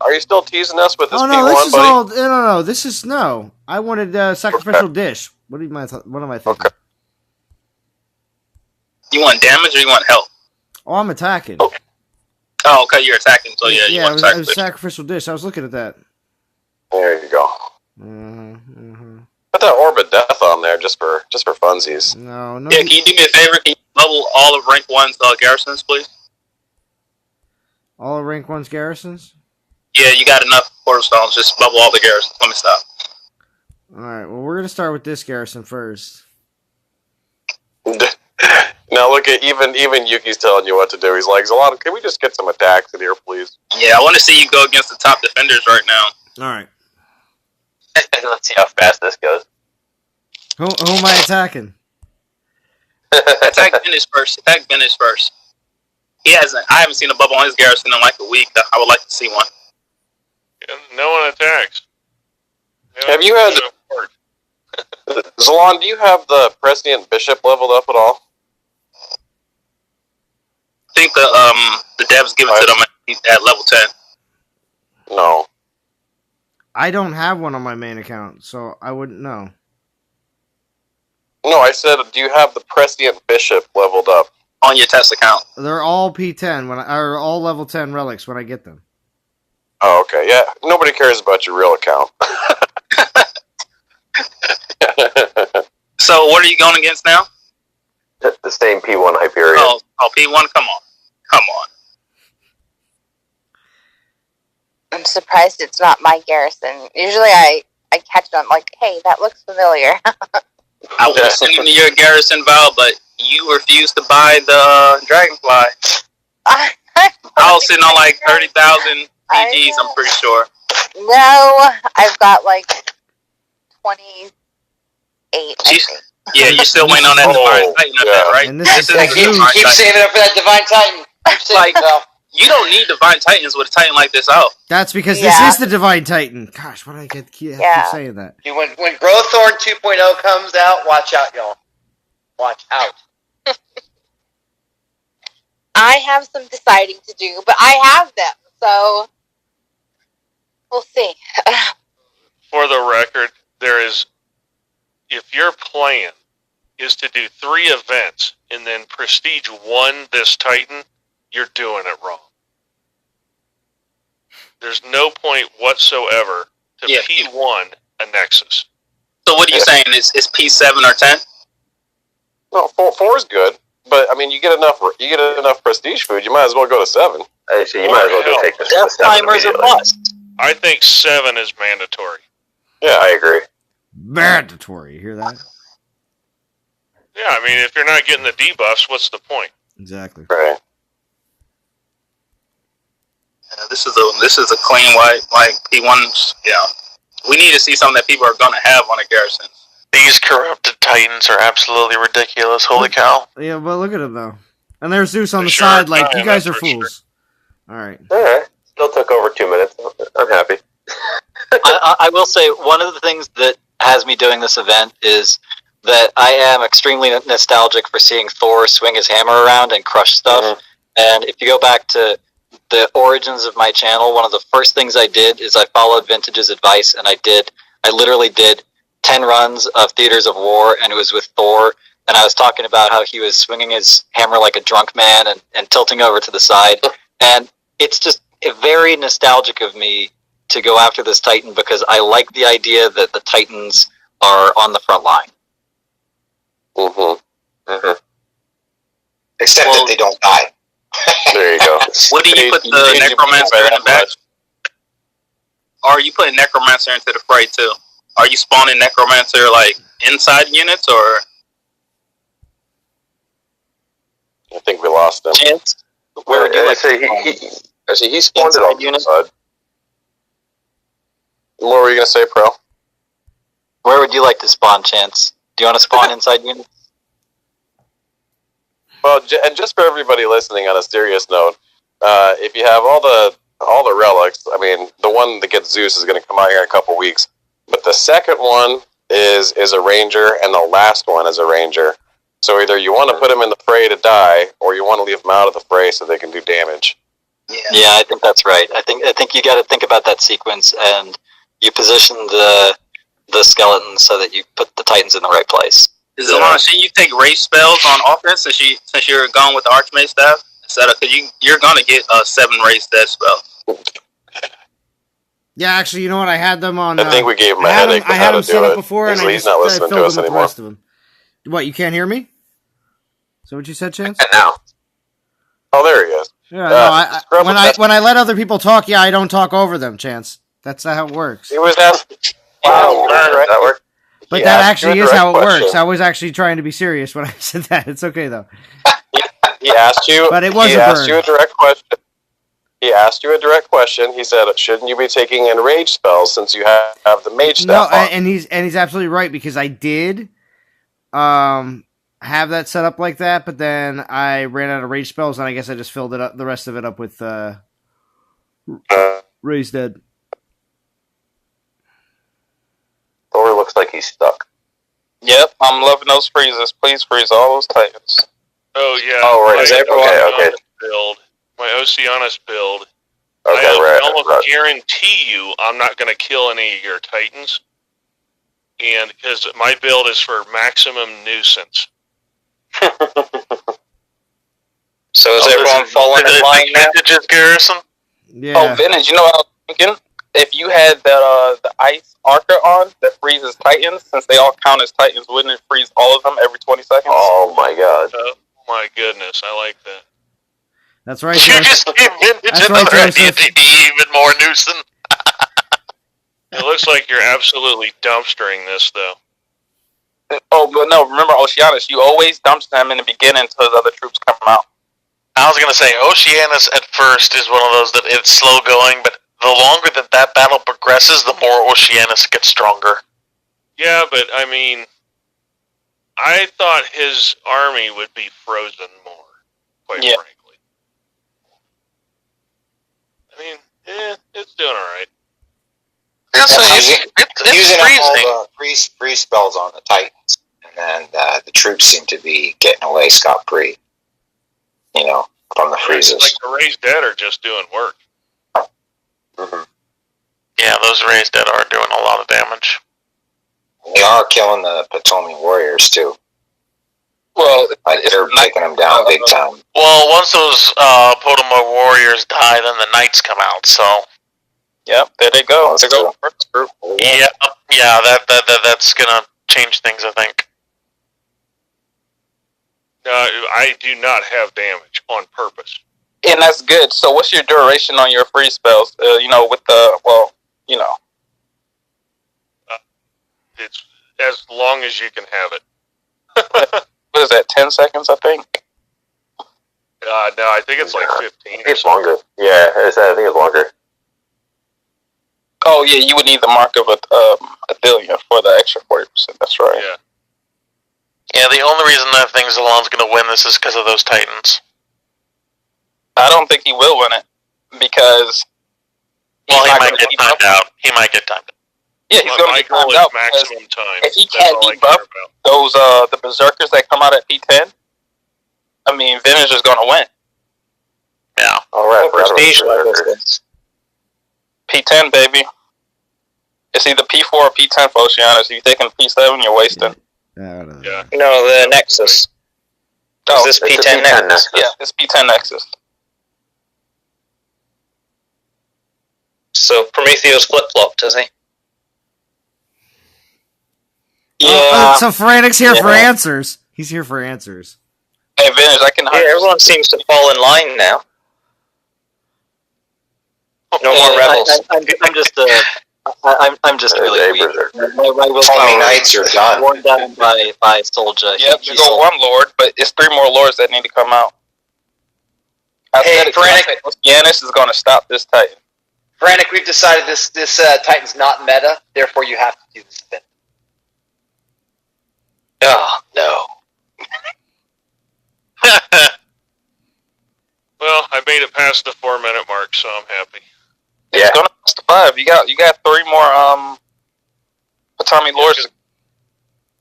Are you still teasing us with this P1, this is buddy? No. This is no. I wanted sacrificial dish. What am I thinking? Okay. You want damage or you want health? Oh, I'm attacking. Oh, okay, you're attacking. So yeah, you want it was sacrificial dish. I was looking at that. There you go. Mm-hmm. Put that Orb of Death on there just for funsies. No. Yeah, can you do me a favor? Can you level all of rank 1's garrisons, please? All of rank 1's garrisons? Yeah, you got enough portal stones. Just bubble all the garrisons. Let me stop. Alright, well, we're going to start with this Garrison first. Now look at even Yuki's telling you what to do. He's like, Zalon, can we just get some attacks in here, please? Yeah, I want to see you go against the top defenders right now. Alright. Let's see how fast this goes. Who am I attacking? Attack Venice first. Attack Venice first. I haven't seen a bubble on his Garrison in like a week. I would like to see one. Yeah, no one attacks. Have you had Zalon, do you have the Prescient Bishop leveled up at all? I think the devs give it to them at level 10. No. I don't have one on my main account, so I wouldn't know. No, I said, do you have the Prescient Bishop leveled up? On your test account. They're all P10, or all level 10 relics when I get them. Oh, okay. Yeah, nobody cares about your real account. So, what are you going against now? The same P1 Hyperion. Oh, P1, come on. I'm surprised it's not my Garrison. Usually I catch it on like, hey, that looks familiar. I was sending you your Garrison, Val, but you refused to buy the Dragonfly. I was sitting on like 30,000 PGs, I'm pretty sure. No, I've got like 28. I think. Yeah, you're still waiting on that Divine Titan up there, right? And this is Keep saving up for that Divine Titan. Like, you don't need Divine Titans with a Titan like this out. That's because this is the Divine Titan. Gosh, why do I keep saying that? Dude, when Growthorn 2.0 comes out, watch out, y'all. Watch out. I have some deciding to do, but I have them, so we'll see. For the record, if your plan is to do 3 events and then Prestige 1 this Titan, you're doing it wrong. There's no point whatsoever to P1 a Nexus. So what are you saying? Is P7 or 10? No, 4 is good, but I mean, you get enough prestige food. You might as well go to 7. Actually, you might as well go take this. Death timers are must. I think 7 is mandatory. Yeah, I agree. Mandatory. You hear that? Yeah, I mean, if you're not getting the debuffs, what's the point? Exactly. Right. Yeah, this is a clean white like P1's. Yeah, we need to see something that people are gonna have on a Garrison. These corrupted Titans are absolutely ridiculous. Holy cow. Yeah, but look at him, though. And there's Zeus on the Sure, side, like, you guys are that's for fools. Alright. Alright. Still took over 2 minutes. I'm happy. I will say, one of the things that has me doing this event is that I am extremely nostalgic for seeing Thor swing his hammer around and crush stuff. Mm-hmm. And if you go back to the origins of my channel, one of the first things I did is I followed Vintage's advice, and I literally did 10 runs of Theaters of War, and it was with Thor, and I was talking about how he was swinging his hammer like a drunk man and tilting over to the side, and it's just very nostalgic of me to go after this Titan because I like the idea that the Titans are on the front line. Mm-hmm. Mm-hmm. Except that they don't die. There you go. What do you put the Necromancer in the back? Or are you putting Necromancer into the fray too? Are you spawning Necromancer like inside units or? I think we lost him. Chance? Where would you like he spawned it on the inside. What were you going to say, Pro? Where would you like to spawn, Chance? Do you want to spawn inside units? Well, and just for everybody listening, on a serious note, if you have all the relics, I mean, the one that gets Zeus is going to come out here in a couple weeks, but the second one is a ranger, and the last one is a ranger. So either you want to put them in the fray to die, or you want to leave them out of the fray so they can do damage. Yeah, I think that's right. I think you got to think about that sequence, and you position the skeletons so that you put the Titans in the right place. Zalon, should you take race spells on offense since you're gone with the Archmage staff? Because you're gonna get 7 race death spells. Yeah, actually, you know what? I had them on. I think we gave him a headache. I had them set up before, and he's not listening to us anymore. Rest of them. What? You can't hear me? Is that what you said, Chance? And now. Oh, there he is. Yeah, no, when I let other people talk, I don't talk over them, Chance. That's not how it works. He was asking. Wow, that worked. But that actually is how it works. I was actually trying to be serious when I said that. It's okay though. He asked you. But it was he a asked burn. you a direct question. He asked you a direct question. He said, "Shouldn't you be taking in rage spells since you have the mage staff on?" and he's absolutely right because I did have that set up like that, but then I ran out of rage spells, and I guess I just filled it up, the rest of it up with Raised Dead. Thor looks like he's stuck. Yep, I'm loving those freezes. Please freeze all those titans. Oh yeah. Oh, right. Okay. My Oceanus build. Okay, I almost guarantee you I'm not going to kill any of your titans, and because my build is for maximum nuisance. So is everyone falling in line now? Vintage's Garrison? Yeah. Oh, Vintage, you know what I was thinking? If you had the ice archer on that freezes titans, since they all count as titans, wouldn't it freeze all of them every 20 seconds? Oh my god. Oh my goodness, I like that. That's right. You just gave Vintage another idea to be even more nuisance. It looks like you're absolutely dumpstering this, though. Oh, but no, remember Oceanus, you always dump them in the beginning until the other troops come out. I was going to say, Oceanus at first is one of those that it's slow going, but the longer that battle progresses, the more Oceanus gets stronger. Yeah, but I mean, I thought his army would be frozen more, quite frankly. I mean, it's doing alright. It's using all the freeze spells on the Titans, and then the troops seem to be getting away scot-free, from the freezes. Like the Raised Dead are just doing work. Mm-hmm. Yeah, those Raised Dead are doing a lot of damage. They are killing the Potomac warriors, too. Well, they're taking them down big time. Well, once those Potomac warriors die, then the knights come out, so... Yep, there they go. There go the first group. Yeah, that's gonna change things, I think. I do not have damage on purpose. And that's good. So what's your duration on your free spells? It's as long as you can have it. What is that, 10 seconds, I think? No, I think it's like 15. It's longer. Yeah, I think it's longer. Oh, yeah, you would need the mark of a billion for the extra 40%. That's right. Yeah. Yeah, the only reason that thing's alone is going to win this is because of those Titans. I don't think he will win it because... Well, he might get timed out. Yeah, he's going to get timed out. Maximum time. If he can't debuff those the berserkers that come out at P10, I mean, Vintage is going to win. Yeah. All right. Prestige level is this? P10, baby. It's either P4 or P10 for Oceanus. If you're taking P7, you're wasting. Yeah. No, the Nexus. Oh, is this P10 Nexus? Yeah, it's P10 Nexus. So Prometheus flip-flop, does he? Yeah. So Frantic's here for answers. He's here for answers. Hey, Vintage, I can... Yeah, everyone seems to fall in line now. No more rebels. I'm just really weak. Tommy Knights are done. Worn down by Soldier. Yep, you go one Lord, but it's 3 more Lords that need to come out. Hey, Frantic. Yanis is going to stop this Titan. Frantic, we've decided this Titan's not meta, therefore you have to do this event. Oh, no. Well, I made it past the 4-minute mark, so I'm happy. Yeah. It's going to past the 5. You got 3 more Potomac Lords.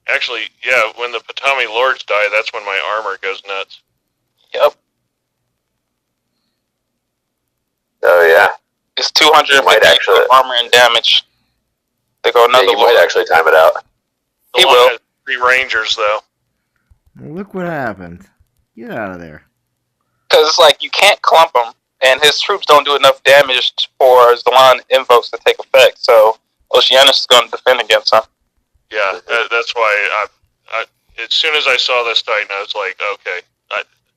Actually, yeah, when the Potomac Lords die, that's when my armor goes nuts. Yep. Oh, yeah. It's 250 armor and damage. They go another you might actually time it out. He will. Has 3 Rangers, though. Look what happened. Get out of there. Because it's like, you can't clump him, and his troops don't do enough damage for Zalan invokes to take effect, so Oceanus is going to defend against him. Yeah, that's why as soon as I saw this Titan, I was like, okay,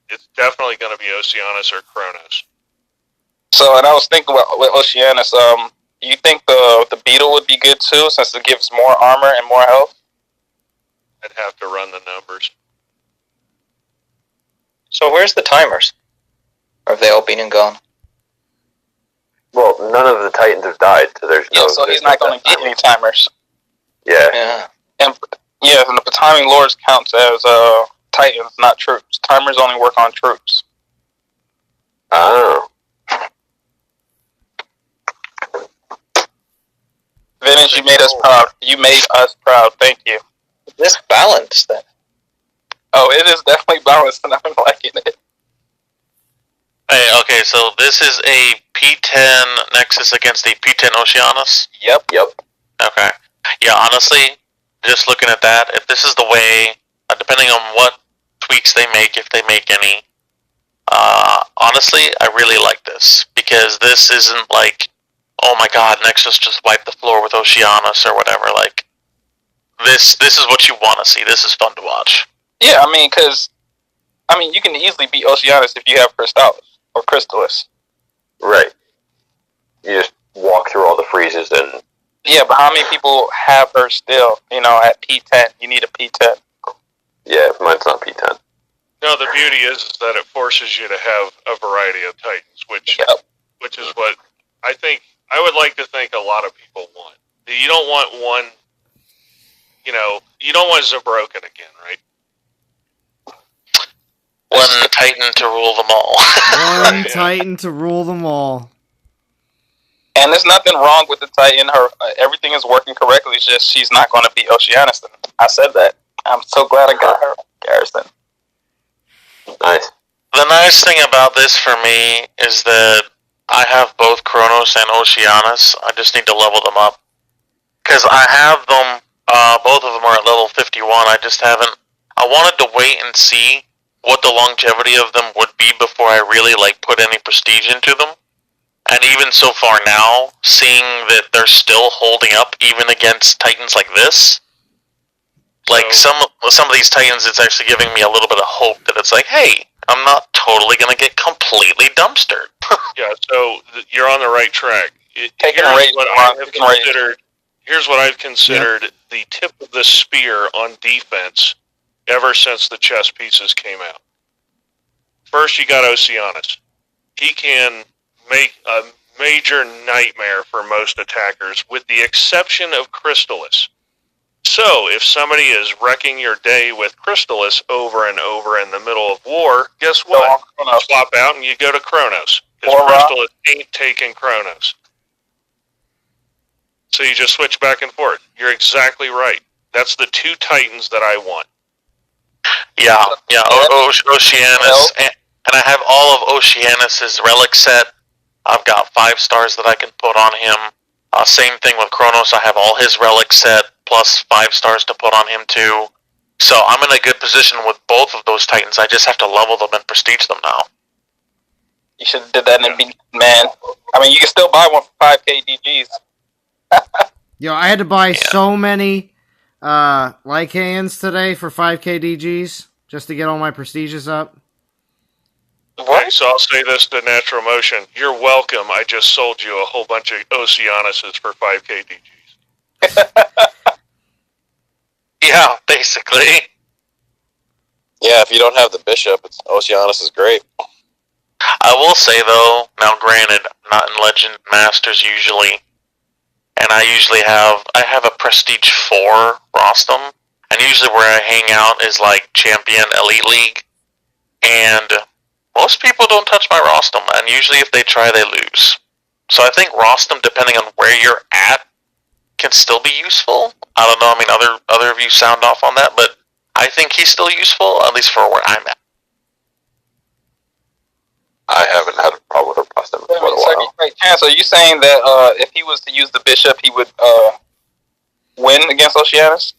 it's definitely going to be Oceanus or Chronos. So, and I was thinking with Oceanus, Do you think the beetle would be good too, since it gives more armor and more health? I'd have to run the numbers. So where's the timers? Or have they all been and gone? Well, none of the Titans have died, so there's no... Yeah, so he's not going to get any timers. Yeah. Yeah. And the timing lords counts as Titans, not troops. Timers only work on troops. Oh. Vintage, you made us proud. You made us proud. Thank you. This balanced then. Oh, it is definitely balanced, and I'm liking it. Hey, okay, so this is a P10 Nexus against a P10 Oceanus? Yep. Okay. Yeah, honestly, just looking at that, if this is the way, depending on what tweaks they make, if they make any, honestly, I really like this. Because this isn't like, oh my god, Nexus just wiped the floor with Oceanus or whatever. Like, this is what you want to see. This is fun to watch. Yeah, I mean, because, you can easily beat Oceanus if you have Crystallis or Crystallis. Right. You just walk through all the freezes and... Yeah, but how many people have her still, at P10? You need a P10. Yeah, mine's not P10. No, the beauty is that it forces you to have a variety of Titans, which is what I would like to think a lot of people want. You don't want one, you don't want Zabroken again, right? One Titan to rule them all. One Titan to rule them all. And there's nothing wrong with the Titan. Everything is working correctly. It's just she's not going to be Oceanus. I said that. I'm so glad I got her, Garrison. Nice. The nice thing about this for me is that I have both Chronos and Oceanus. I just need to level them up. Because I have them, both of them are at level 51. I just haven't. I wanted to wait and see what the longevity of them would be before I really put any prestige into them. And even so far now, seeing that they're still holding up even against Titans like this, some of these Titans, it's actually giving me a little bit of hope that it's like, hey, I'm not totally going to get completely dumpstered. Yeah, so you're on the right track. Here's what I've considered the tip of the spear on defense ever since the chess pieces came out. First, you got Oceanus. He can make a major nightmare for most attackers, with the exception of Crystallis. So, if somebody is wrecking your day with Crystallis over and over in the middle of war, guess what? You swap out and you go to Chronos. Because Crystallis ain't taking Chronos. So you just switch back and forth. You're exactly right. That's the two Titans that I want. Yeah. Oceanus. And I have all of Oceanus's relic set. I've got 5 stars that I can put on him. Same thing with Chronos. I have all his relic set, plus 5 stars to put on him too. So I'm in a good position with both of those Titans. I just have to level them and prestige them now. You should have did that in man. You can still buy one for 5k DGs. Yo, I had to buy so many Lycans today for 5k DGs just to get all my prestiges up. Okay, so I'll say this to Natural Motion. You're welcome. I just sold you a whole bunch of Oceanuses for 5k DGs. Yeah, basically. Yeah, if you don't have the bishop, Oceanus is great. I will say though, now granted, not in Legend Masters usually, and I have a Prestige 4 Rostam, and usually where I hang out is Champion Elite League, and most people don't touch my Rostam, and usually if they try, they lose. So I think Rostam, depending on where you're at, can still be useful. I don't know, other of you sound off on that, but I think he's still useful, at least for where I'm at. I haven't had a problem with Rostam in quite a while. Wait, Chance, are you saying that if he was to use the bishop, he would win against Oceanus?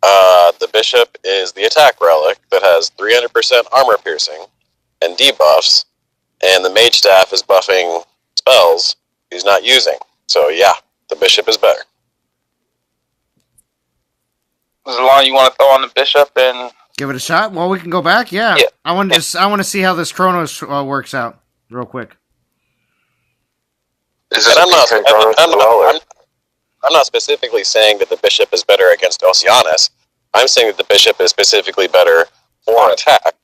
The bishop is the attack relic that has 300% armor piercing and debuffs, and the mage staff is buffing spells he's not using. So yeah, the bishop is better. As long as you want to throw on the bishop and give it a shot. Well, we can go back. Yeah. I want to see how this Chronos works out real quick. Is this I'm not not specifically saying that the bishop is better against Oceanus. I'm saying that the bishop is specifically better for attack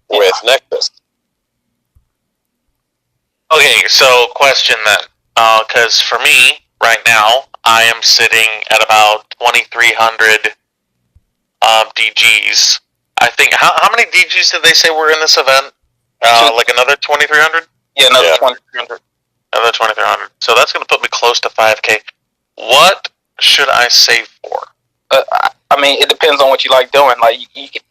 with Nexus. Okay, so question then. Because for me, right now, I am sitting at about 2,300 DGs. I think, how many DGs did they say were in this event? Like another 2,300? Yeah, another 2,300. Another 2,300. So that's going to put me close to 5K. What should I save for? I mean, it depends on what you like doing. Like,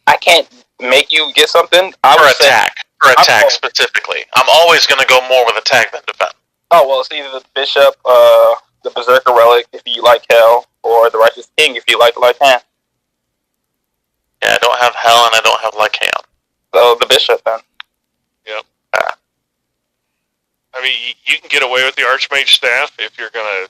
I can't make you get something. For attack specifically. I'm always going to go more with attack than defense. Oh, well, it's either the Bishop, the Berserker Relic, if you like Hell, or the Righteous King, if you like Like Hand. Yeah, I don't have Hell and I don't have Like Hand. So, the Bishop, then. Yep. I mean, you can get away with the Archmage staff if you're gonna,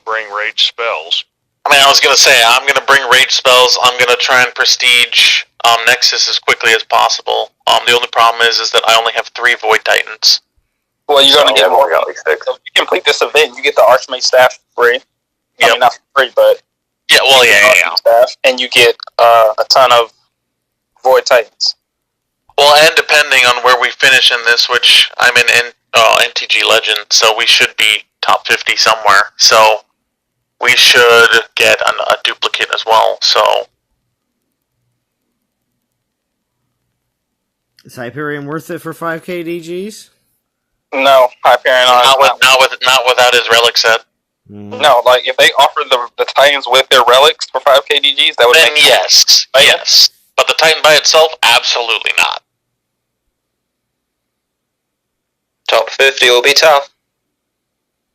bring rage spells. I mean, I was gonna say, I'm gonna bring rage spells. I'm gonna try and prestige Nexus as quickly as possible. The only problem is that I only have 3 Void Titans. Well, you're gonna get more. Got like 6. So if you complete this event, you get the Archmage staff for free. Yep. I mean, not for free, but yeah. Staff, and you get a ton of Void Titans. Well, and depending on where we finish in this, which I'm in NTG Legend, so we should be top 50 somewhere. So we should get a duplicate as well. So is Hyperion worth it for 5K DGs? No, Hyperion not without his relic set. No, like if they offer the Titans with their relics for 5K DGs, that would then make sense. Yes. But the Titan by itself, absolutely not. Top 50 will be tough.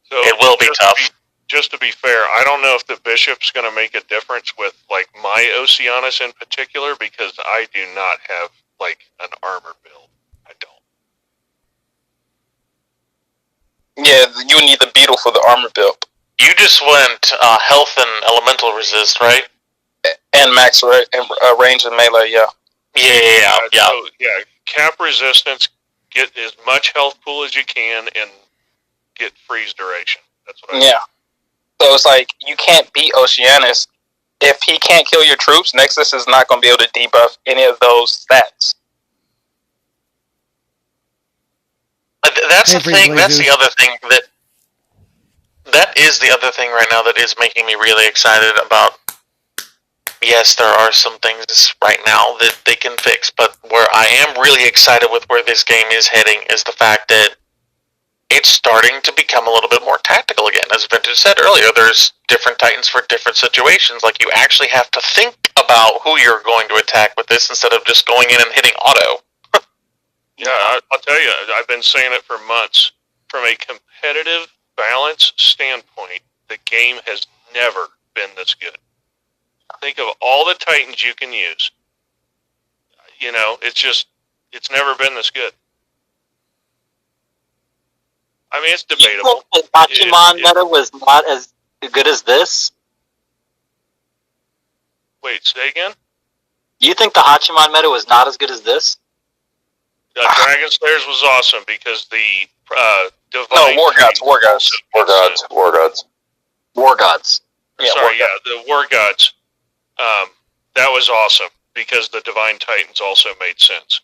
So it will be tough. Just to be fair, I don't know if the Bishop's going to make a difference with, like, my Oceanus in particular, because I do not have, like, an armor build. I don't. Yeah, you would need the Beetle for the armor build. You just went health and elemental resist, right? And max range and melee, yeah. Yeah. So, cap resistance, get as much health pool as you can, and get freeze duration. That's what I mean. Yeah. So it's like, you can't beat Oceanus. If he can't kill your troops, Nexus is not going to be able to debuff any of those stats. That's the thing. That's the other thing that is the other thing right now that is making me really excited about. Yes, there are some things right now that they can fix, but where I am really excited with where this game is heading is the fact that it's starting to become a little bit more tactical again. As Vintage said earlier, there's different Titans for different situations. Like, you actually have to think about who you're going to attack with this instead of just going in and hitting auto. Yeah, I'll tell you, I've been saying it for months. From a competitive balance standpoint, the game has never been this good. Think of all the Titans you can use. It's never been this good. I mean, it's debatable. You think the Hachiman meta was not as good as this? Wait, say again? You think the Hachiman meta was not as good as this? Dragon Slayers was awesome because the divine... No, War Gods. The War Gods. That was awesome because the Divine Titans also made sense.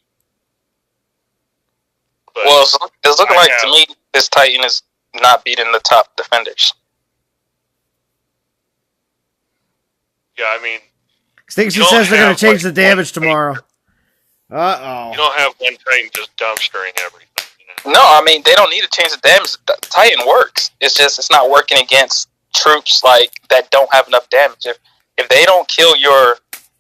But well, it's looking like, to me, this Titan is not beating the top defenders. Yeah, I mean... Stinksy says they're going to change the damage tomorrow. Uh-oh. You don't have one Titan just dumpstering everything. No, I mean, they don't need to change the damage. The Titan works. It's just, it's not working against troops that don't have enough damage. If they don't kill your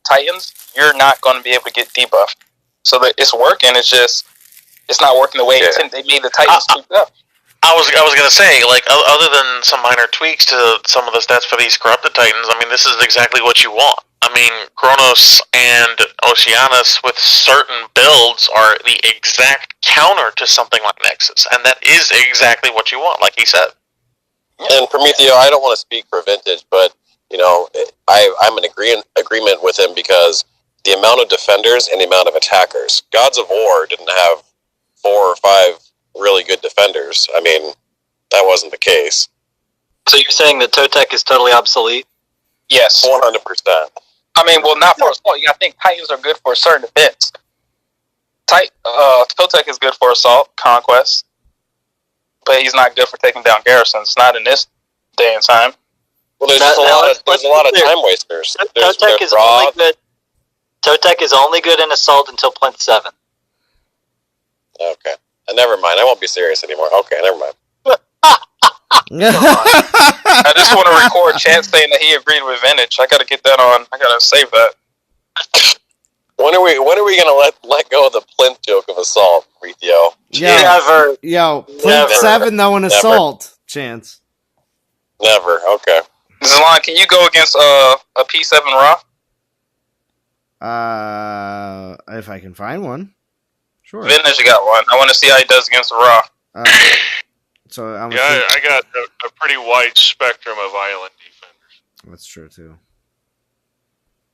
Titans, you're not going to be able to get debuffed. So that it's working, it's just, it's not working the way they made the Titans tweaked up. I was gonna say, like, other than some minor tweaks to some of the stats for these corrupted Titans, I mean, this is exactly what you want. I mean, Chronos and Oceanus with certain builds are the exact counter to something like Nexus, and that is exactly what you want, like he said. And Prometheo, I don't want to speak for Vintage, but I'm in agreement with him because the amount of defenders and the amount of attackers. Gods of War didn't have 4 or 5 really good defenders. I mean, that wasn't the case. So you're saying that Totec is totally obsolete? Yes. 100%. I mean, well, not for assault. You gotta think Titans are good for certain events. Totec is good for assault, conquest, but he's not good for taking down garrisons. Not in this day and time. Well, there's a lot of time wasters. Totec is only good. Totec is only good in assault until plinth 7. Okay. Never mind. I won't be serious anymore. Okay, never mind. I just want to record Chance saying that he agreed with vintage. I gotta get that on. I gotta save that. When are we gonna let go of the plinth joke of assault, Rethio? Never. Yo, plinth 7 though in assault. Chance. Never. Okay. Zalon, can you go against a P7 Raw? If I can find one. Sure. Vintage got one. I want to see how he does against Raw. So I got a pretty wide spectrum of island defenders. That's true too.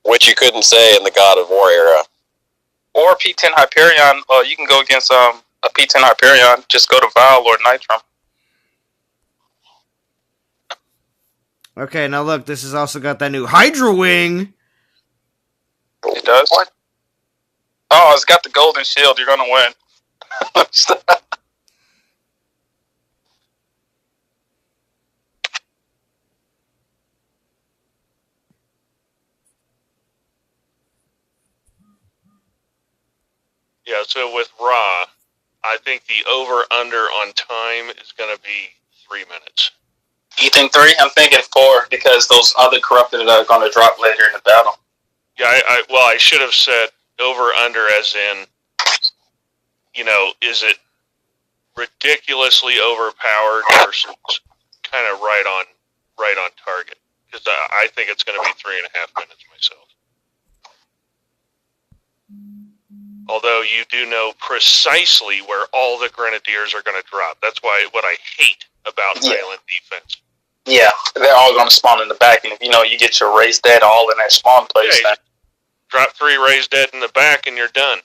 Which you couldn't say in the God of War era. Or P10 Hyperion. You can go against a P10 Hyperion. Just go to Val or Nitrum. Okay, now look, this has also got that new Hydra Wing. It does? What? Oh, it's got the golden shield. You're gonna win. Yeah, so with Ra, I think the over-under on time is going to be 3 minutes. You think 3? I'm thinking 4 because those other corrupted are going to drop later in the battle. Yeah, I should have said over-under as in, is it ridiculously overpowered versus kind of right on target? Because I think it's going to be 3.5 minutes myself. Although you do know precisely where all the grenadiers are going to drop. That's what I hate about island defense. Yeah, they're all going to spawn in the back, and if you get your raised dead all in that spawn place, then drop 3 raised dead in the back, and you're done.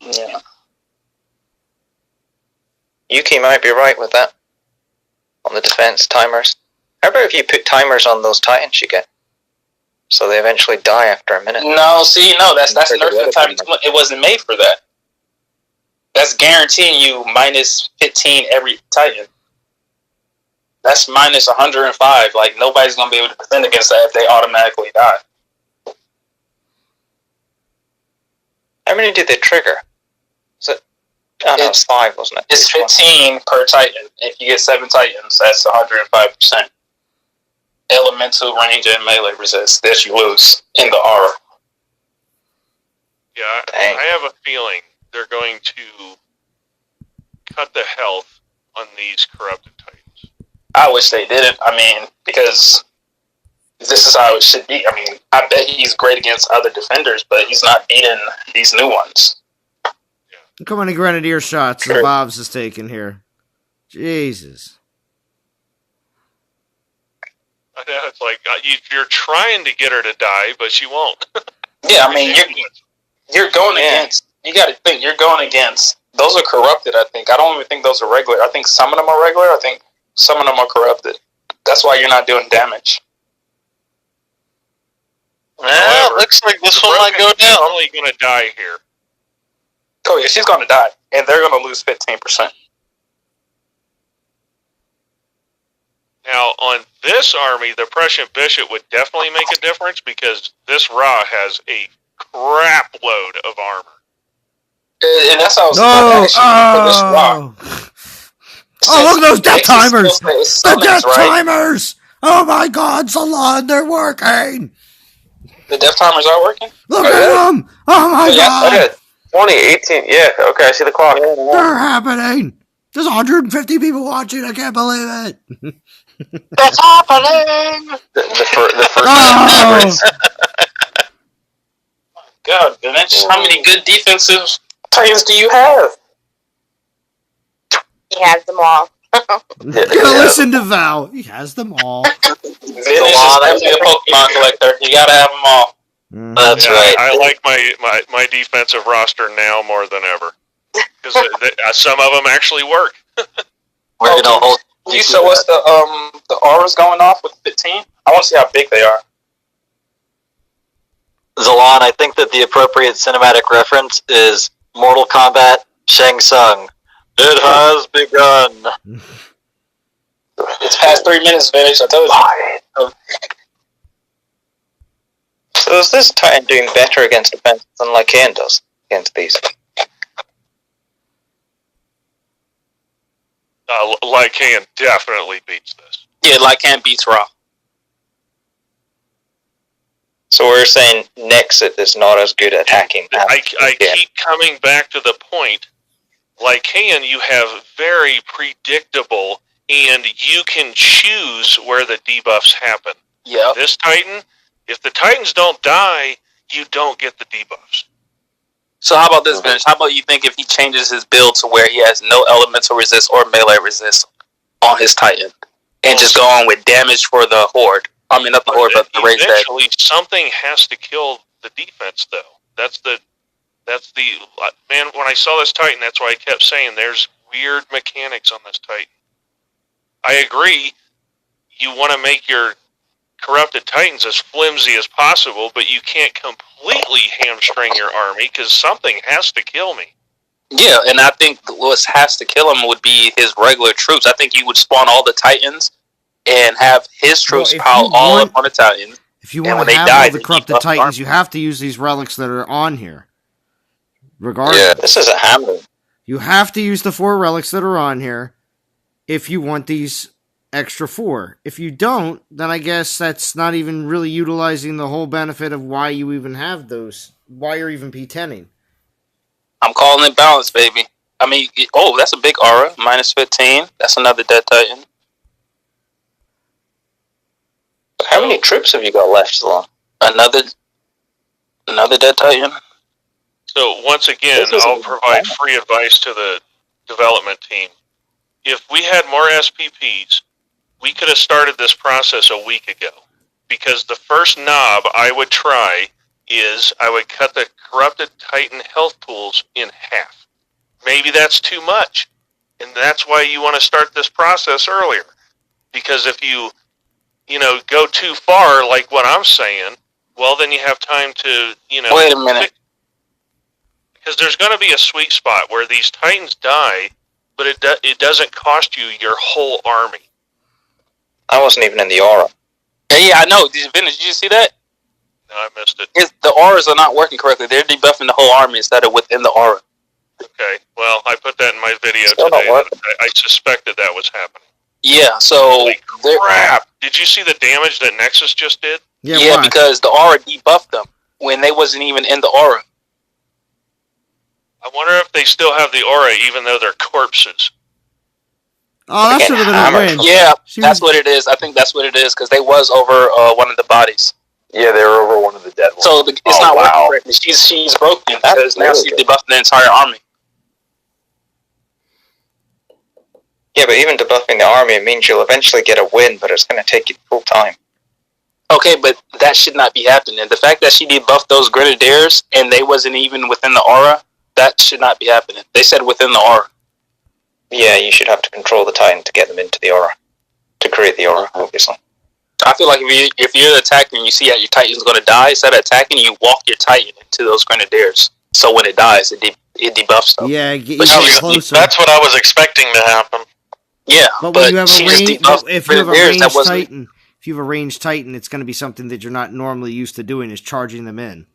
Yeah. Yuki might be right with that on the defense timers. How about if you put timers on those titans you get? So they eventually die after a minute. That's nerfed time. It wasn't made for that. That's guaranteeing you minus 15 every Titan. That's minus 105. Like, nobody's going to be able to defend against that if they automatically die. How many did they trigger? Was it? Oh, no, it's 5, wasn't it? It's 15 per Titan. If you get 7 Titans, that's 105%. Elemental, range, and melee resist that you lose in the aura. Yeah, I have a feeling they're going to cut the health on these corrupted Titans. I wish they didn't. Because this is how it should be. I bet he's great against other defenders, but he's not beating these new ones. Look how many grenadier shots the Bobs has taken here. Jesus. I know, it's like you're trying to get her to die, but she won't. Yeah, you're going against. You got to think you're going against. Those are corrupted. I think. I don't even think those are regular. I think some of them are regular. I think some of them are corrupted. That's why you're not doing damage. Well, it looks like this one might go down. Only going to die here. Oh yeah, she's going to die, and they're going to lose 15%. Now, on this army, the Prescient Bishop would definitely make a difference because this Ra has a crap load of armor. And that's how I was for this Ra. Oh, look at those death timers! The death right? timers! Oh my god, Salon, they're working! The death timers are working? Look at them! Oh my god! Okay. 20, 18, yeah, okay, I see the clock. They're happening! There's 150 people watching, I can't believe it! That's happening! The first Oh! God, Vince, how many good defensive Titans do you have? He has them all. Listen to Val. He has them all. Vince is definitely a Pokemon collector. You gotta have them all. That's right. I like my defensive roster now more than ever. Because some of them actually work. We're You show us the auras going off with 15? I want to see how big they are. Zalon, I think that the appropriate cinematic reference is Mortal Kombat Shang Tsung. It has begun. It's past 3 minutes, Vintage. I told you. So is this Titan doing better against defense than Lycaon does against these? Lycaon definitely beats this. Yeah, Lycaon beats Raw. So we're saying Nexus is not as good at attacking. I keep coming back to the point. Lycaon, you have very predictable, and you can choose where the debuffs happen. Yeah. This Titan, if the Titans don't die, you don't get the debuffs. So how about this, Vintage? How about you think if he changes his build to where he has no elemental resist or melee resist on his Titan, and just go on with damage for the Horde? I mean, not the Horde, but the Rage Dead. Eventually, something has to kill the defense, though. That's the man. When I saw this Titan, that's why I kept saying there's weird mechanics on this Titan. I agree. You want to make your corrupted Titans as flimsy as possible, but you can't completely hamstring your army because something has to kill me. Yeah, and I think what has to kill him would be his regular troops. I think you would spawn all the Titans and have his troops pile all up on the Titans. If you want to have all the corrupted Titans, you have to use these relics that are on here. Regardless. Yeah, this is a hammer. You have to use the 4 relics that are on here if you want these extra 4. If you don't, then I guess that's not even really utilizing the whole benefit of why you even have those. Why you're even P10ing. I'm calling it balance, baby. I mean, that's a big aura. Minus 15. That's another dead Titan. How many troops have you got left, Zalon? Another dead Titan. So once again, I'll provide free advice to the development team. If we had more SPPs, we could have started this process a week ago. Because the first knob I would try is I would cut the corrupted Titan health pools in half. Maybe that's too much. And that's why you want to start this process earlier. Because if you go too far, like what I'm saying, well, then you have time to, Wait a minute. Because there's going to be a sweet spot where these Titans die, but it doesn't cost you your whole army. I wasn't even in the aura. Yeah, I know. Did you see that? No, I missed it. The auras are not working correctly. They're debuffing the whole army instead of within the aura. Okay, well, I put that in my video Still today. not working. I suspected that was happening. Yeah, so... Holy crap! Did you see the damage that Nexus just did? Yeah, because the aura debuffed them when they wasn't even in the aura. I wonder if they still have the aura even though they're corpses. Oh, that should have been a win. Yeah, that's what it is. I think that's what it is, because they was over one of the bodies. Yeah, they were over one of the dead ones. So it's not working correctly. She's broken because now she's debuffing the entire army. Yeah, but even debuffing the army means you'll eventually get a win, but it's going to take you full time. Okay, but that should not be happening. The fact that she debuffed those grenadiers and they wasn't even within the aura, that should not be happening. They said within the aura. Yeah, you should have to control the Titan to get them into the aura. To create the aura, obviously. I feel like if you're attacking and you see that your Titan's going to die, instead of attacking, you walk your Titan into those grenadiers. So when it dies, it debuffs them. Yeah, get closer. That's what I was expecting to happen. Yeah, but you have a if you have a ranged Titan, if you have a ranged Titan, it's going to be something that you're not normally used to doing, is charging them in.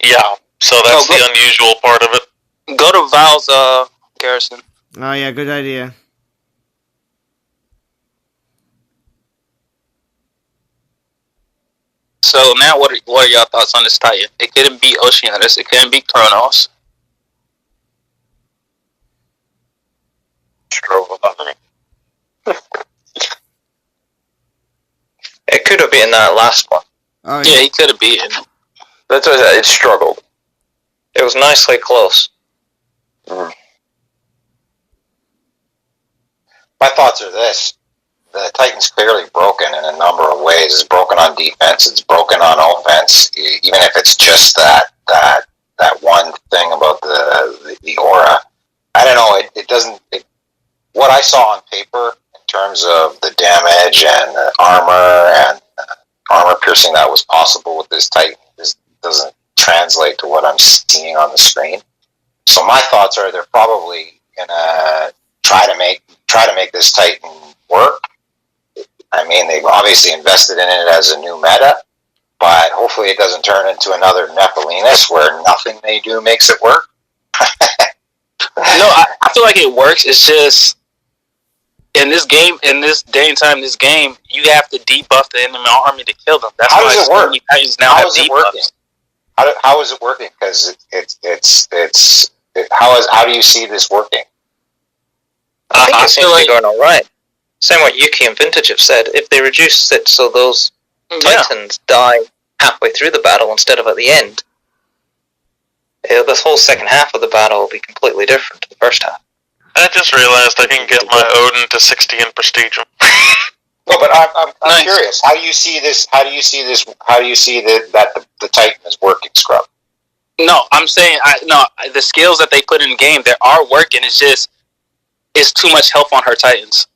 Yeah, so that's the unusual part of it. Go to Val's Garrison. Oh yeah, good idea. So now, what are your thoughts on this Titan? It couldn't beat Oceanus. It couldn't beat Chronos. It could have been that last one. Oh, yeah, he could have beaten. That's what it struggled. It was nicely close. My thoughts are this. The Titan's clearly broken in a number of ways. It's broken on defense. It's broken on offense. Even if it's just that one thing about the aura. I don't know. It doesn't. What I saw on paper in terms of the damage and the armor and armor piercing that was possible with this Titan doesn't translate to what I'm seeing on the screen. So my thoughts are they're probably gonna try to make this Titan work. I mean, they've obviously invested in it as a new meta, but hopefully it doesn't turn into another Nephilinus where nothing they do makes it work. No, I feel like it works. It's just in this game, in this day and time, this game, you have to debuff the enemy army to kill them. That's how why does it work? Now how have is it debuffs. working? How is it working? Because how do you see this working? I think I it seems feel to like- be going all right. Same what Yuki and Vintage have said. If they reduce it so those Titans die halfway through the battle instead of at the end, this whole second half of the battle will be completely different to the first half. I just realized I can get my Odin to 60 in Prestige. No, but I'm Nice. curious. How do you see this? How do you see that the Titan is working, Scrub? No, I'm saying the skills that they put in the game, they are working. It's just it's too much health on her Titans.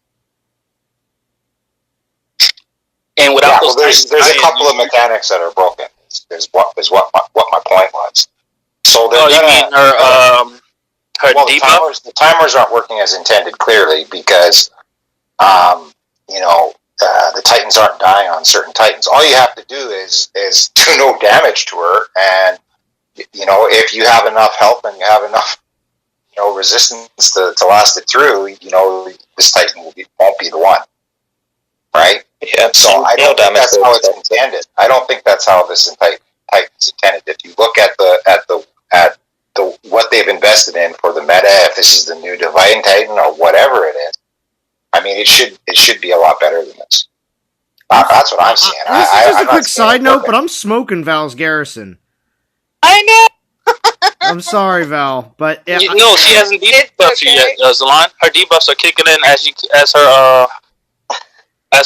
And without those there's Titans a couple of mechanics that are broken. Is what my point was. So they're you mean her well, debuff? the timers aren't working as intended, clearly, because the Titans aren't dying on certain Titans. All you have to do is do no damage to her, and if you have enough health and you have enough resistance to last it through, this Titan won't be the one, right? Yeah, So I don't think that's how it's damage. intended. I don't think that's how this Titan's intended. If you look at the what they've invested in for the meta, if this is the new Divine Titan or whatever it is, I mean, it should be a lot better than this. That's what I'm seeing. This is just I'm a not quick seeing side it note, working. but I'm smoking Val's Garrison. I know. I'm sorry, Val, but yeah, No, she hasn't debuffed you yet, Zalon. Her debuffs are kicking in as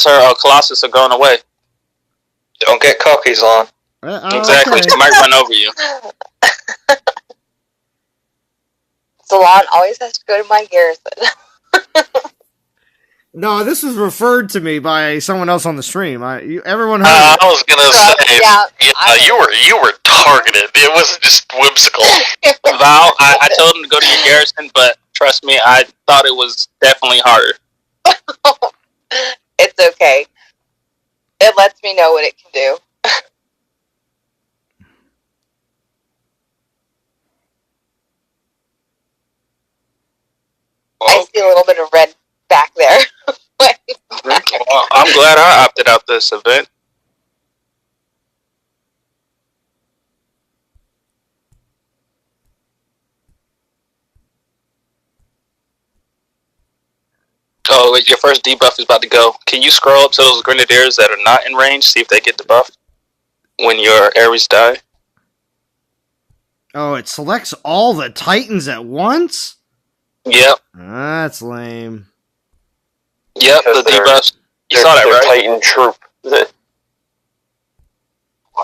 her Colossus are going away. Don't get cocky, Zalon. Exactly, okay. she might run over you. Salon always has to go to my Garrison. No, this was referred to me by someone else on the stream. Everyone heard I it. was gonna say, yeah, you were targeted. It wasn't just whimsical. Val, I told him to go to your Garrison, but trust me, I thought it was definitely harder. It's okay. It lets me know what it can do. I see a little bit of red back there. Well, I'm glad I opted out this event. Oh, wait, your first debuff is about to go. Can you scroll up to those Grenadiers that are not in range, see if they get debuffed when your Ares die? Oh, it selects all the Titans at once? Yep, That's lame. yep, the Because they're- debuffs. You saw that, They're right? Titan troop.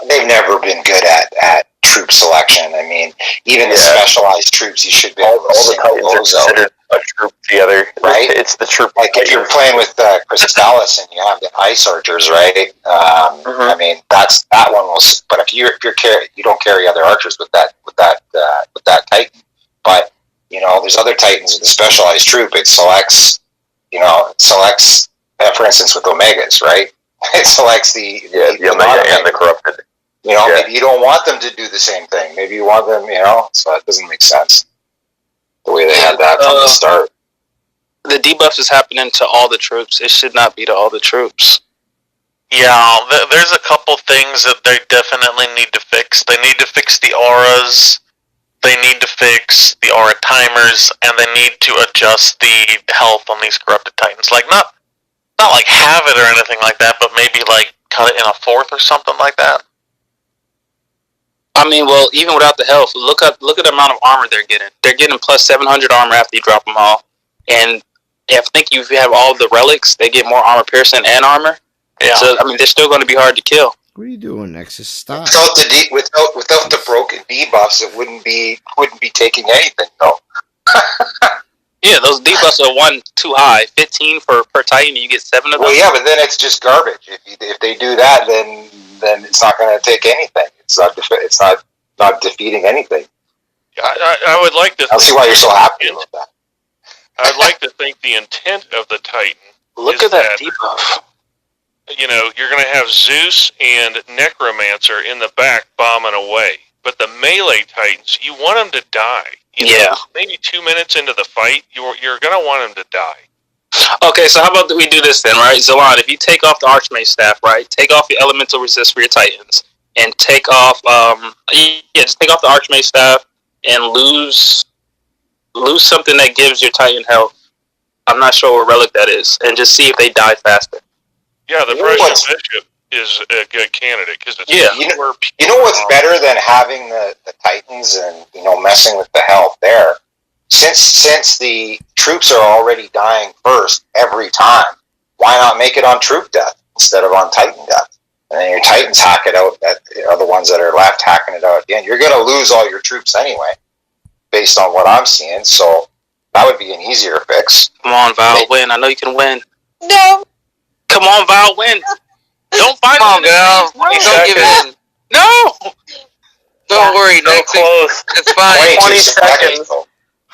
They've never been good at troop selection. I mean, even the specialized troops, you should be able to All the single Titans are those out. considered a troop together. Right? It's the troop. Like if you're playing with Crystallis and you have the Ice Archers, right? I mean, that one was. But if you don't carry other archers with that Titan. But there's other Titans with the specialized troop. It selects. For instance, with Omegas, right? It selects the Omega and the corrupted. Maybe you don't want them to do the same thing. Maybe you want them, so it doesn't make sense. The way they had that from the start. The debuff is happening to all the troops. It should not be to all the troops. Yeah, there's a couple things that they definitely need to fix. They need to fix the auras. They need to fix the aura timers, and they need to adjust the health on these corrupted titans. Like not like have it or anything like that, but maybe like cut it in a fourth or something like that. I mean, well, even without the health, look at the amount of armor they're getting. They're getting plus 700 armor after you drop them all. And I think if you have all the relics, they get more armor piercing and armor. Yeah. So, I mean, they're still going to be hard to kill. What are you doing, Nexus? Stop. Without the broken debuffs, it wouldn't be taking anything though. Yeah, those debuffs are one too high. 15 per Titan, you get 7 of them. Well, yeah, but then it's just garbage. If they do that, then it's not going to take anything. It's not defeating anything. I would like to. I don't see why you're so happy about that. I'd like to think the intent of the Titan. Look at that debuff. You know, you're going to have Zeus and Necromancer in the back bombing away, but the melee Titans, you want them to die. You know, maybe 2 minutes into the fight, you're going to want them to die. Okay, so how about we do this then, right? Zalon, if you take off the Archmage staff, right? Take off your elemental resist for your Titans, and take off, just take off the Archmage staff and lose something that gives your Titan health. I'm not sure what relic that is, and just see if they die faster. Yeah, the Precious Bishop is a good candidate because it's you know what's better than having the Titans and messing with the health there. Since the troops are already dying first every time, why not make it on troop death instead of on Titan death? And then your Titans hack it out. That are the ones that are left hacking it out at the end. You're going to lose all your troops anyway, based on what I'm seeing. So that would be an easier fix. Come on, Val, win. I know you can win. No. Come on, Val, win. Don't fight Come on, Val. Don't give in. No. Don't worry, So close. It's fine. Wait 20 seconds.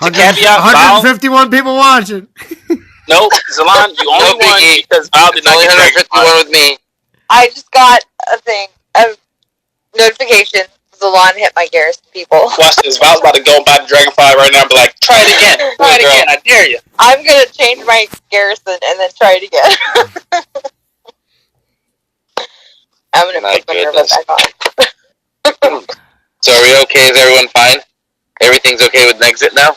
151 people watching. Nope, Zalon, you only won because Val did not Only get 151 with me. I just got a notification. Zalon hit my Garrison people. Watch this. Val's about to go by the Dragonfly right now and be like, try it again. Try it again. I dare you. I'm going to change my Garrison and then try it again. I'm going to put Minerva back on. So are we okay? Is everyone fine? Everything's okay with Nexus now?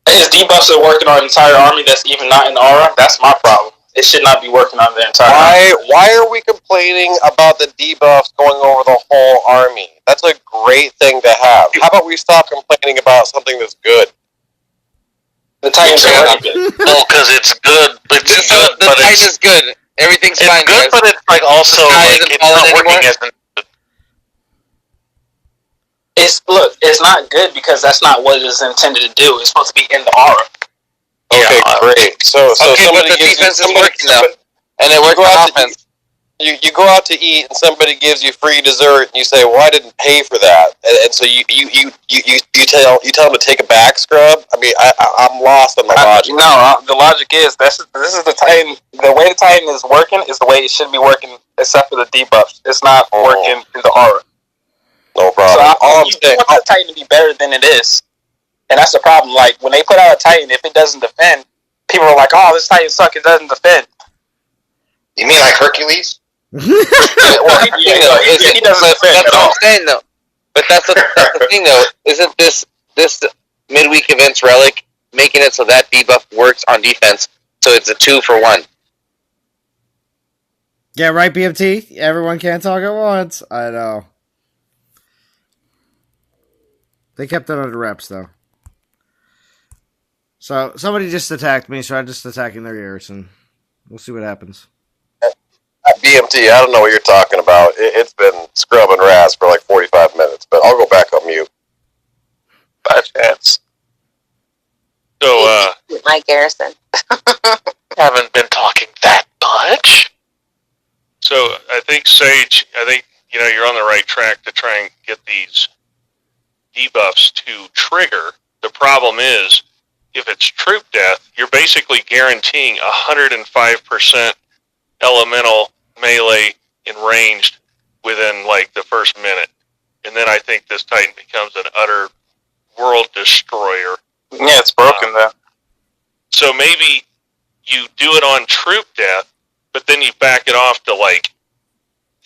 His debuffs are working on an entire army that's even not in aura. That's my problem. It should not be working on the entire army. Why are we complaining about the debuffs going over the whole army? That's a great thing to have. How about we stop complaining about something that's good? The Titans are already good. No, because it's good. It's good, The but Titan is good. Everything's it's fine, good, guys. but it's like also The sky like isn't it's falling not working anymore? as an. It's not good because that's not what it is intended to do. It's supposed to be in the aura. Okay, great. So Okay, somebody but the gives defense you, is working now. and then Work go on out offense. you go out to eat, and somebody gives you free dessert, and you say, "Well, I didn't pay for that," and so you tell them to take a back scrub. I mean, I'm lost on my logic. No, the logic is this is the Titan. The way the Titan is working is the way it should be working, except for the debuffs. It's not working in the aura. No problem. So you want the Titan to be better than it is, and that's the problem. Like when they put out a Titan, if it doesn't defend, people are like, "Oh, this Titan sucks. It doesn't defend." You mean like Hercules? Well, he doesn't defend That's at what all. I'm saying, though. But that's the thing, though. Isn't this midweek events relic making it so that debuff works on defense? So it's a 2-for-1. Yeah, right, BMT? Everyone can't talk at once. I know. They kept it under wraps, though. So, somebody just attacked me, so I'm just attacking their Garrison. We'll see what happens. BMT, I don't know what you're talking about. It's been scrubbing rats for like 45 minutes, but I'll go back on mute. By chance. So, My Garrison. Haven't been talking that much. So I think Sage, you're on the right track to try and get these debuffs to trigger. The problem is, if it's troop death, you're basically guaranteeing 105% elemental melee in ranged within like the first minute. And then I think this Titan becomes an utter world destroyer. Yeah, it's broken though. So maybe you do it on troop death, but then you back it off to like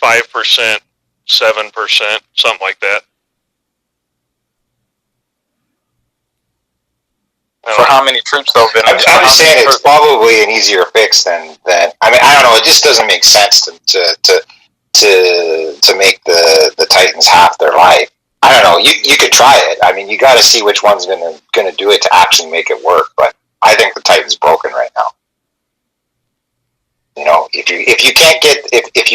5%, 7%, something like that. For how many troops though? I'm just saying it's probably an easier fix than I mean, I don't know. It just doesn't make sense to make the Titans half their life. I don't know. You could try it. I mean, you got to see which one's gonna do it to actually make it work. But I think the Titan's broken right now. You know, if you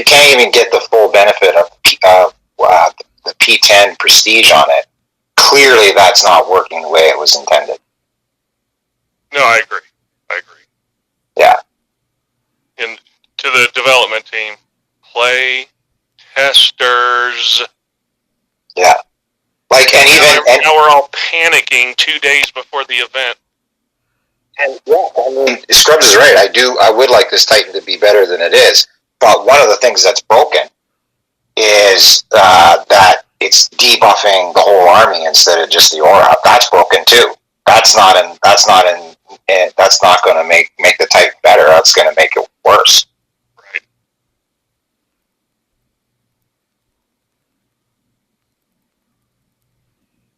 can't even get the full benefit of the P10 prestige on it, clearly that's not working the way it was intended. No, I agree. Yeah. And to the development team, play testers. Yeah. Like, and even now we're all panicking 2 days before the event. And yeah, I mean, Scrubs is right. I would like this Titan to be better than it is. But one of the things that's broken is that it's debuffing the whole army instead of just the aura. That's broken too. That's not going to make the Titan better. That's going to make it worse. Right.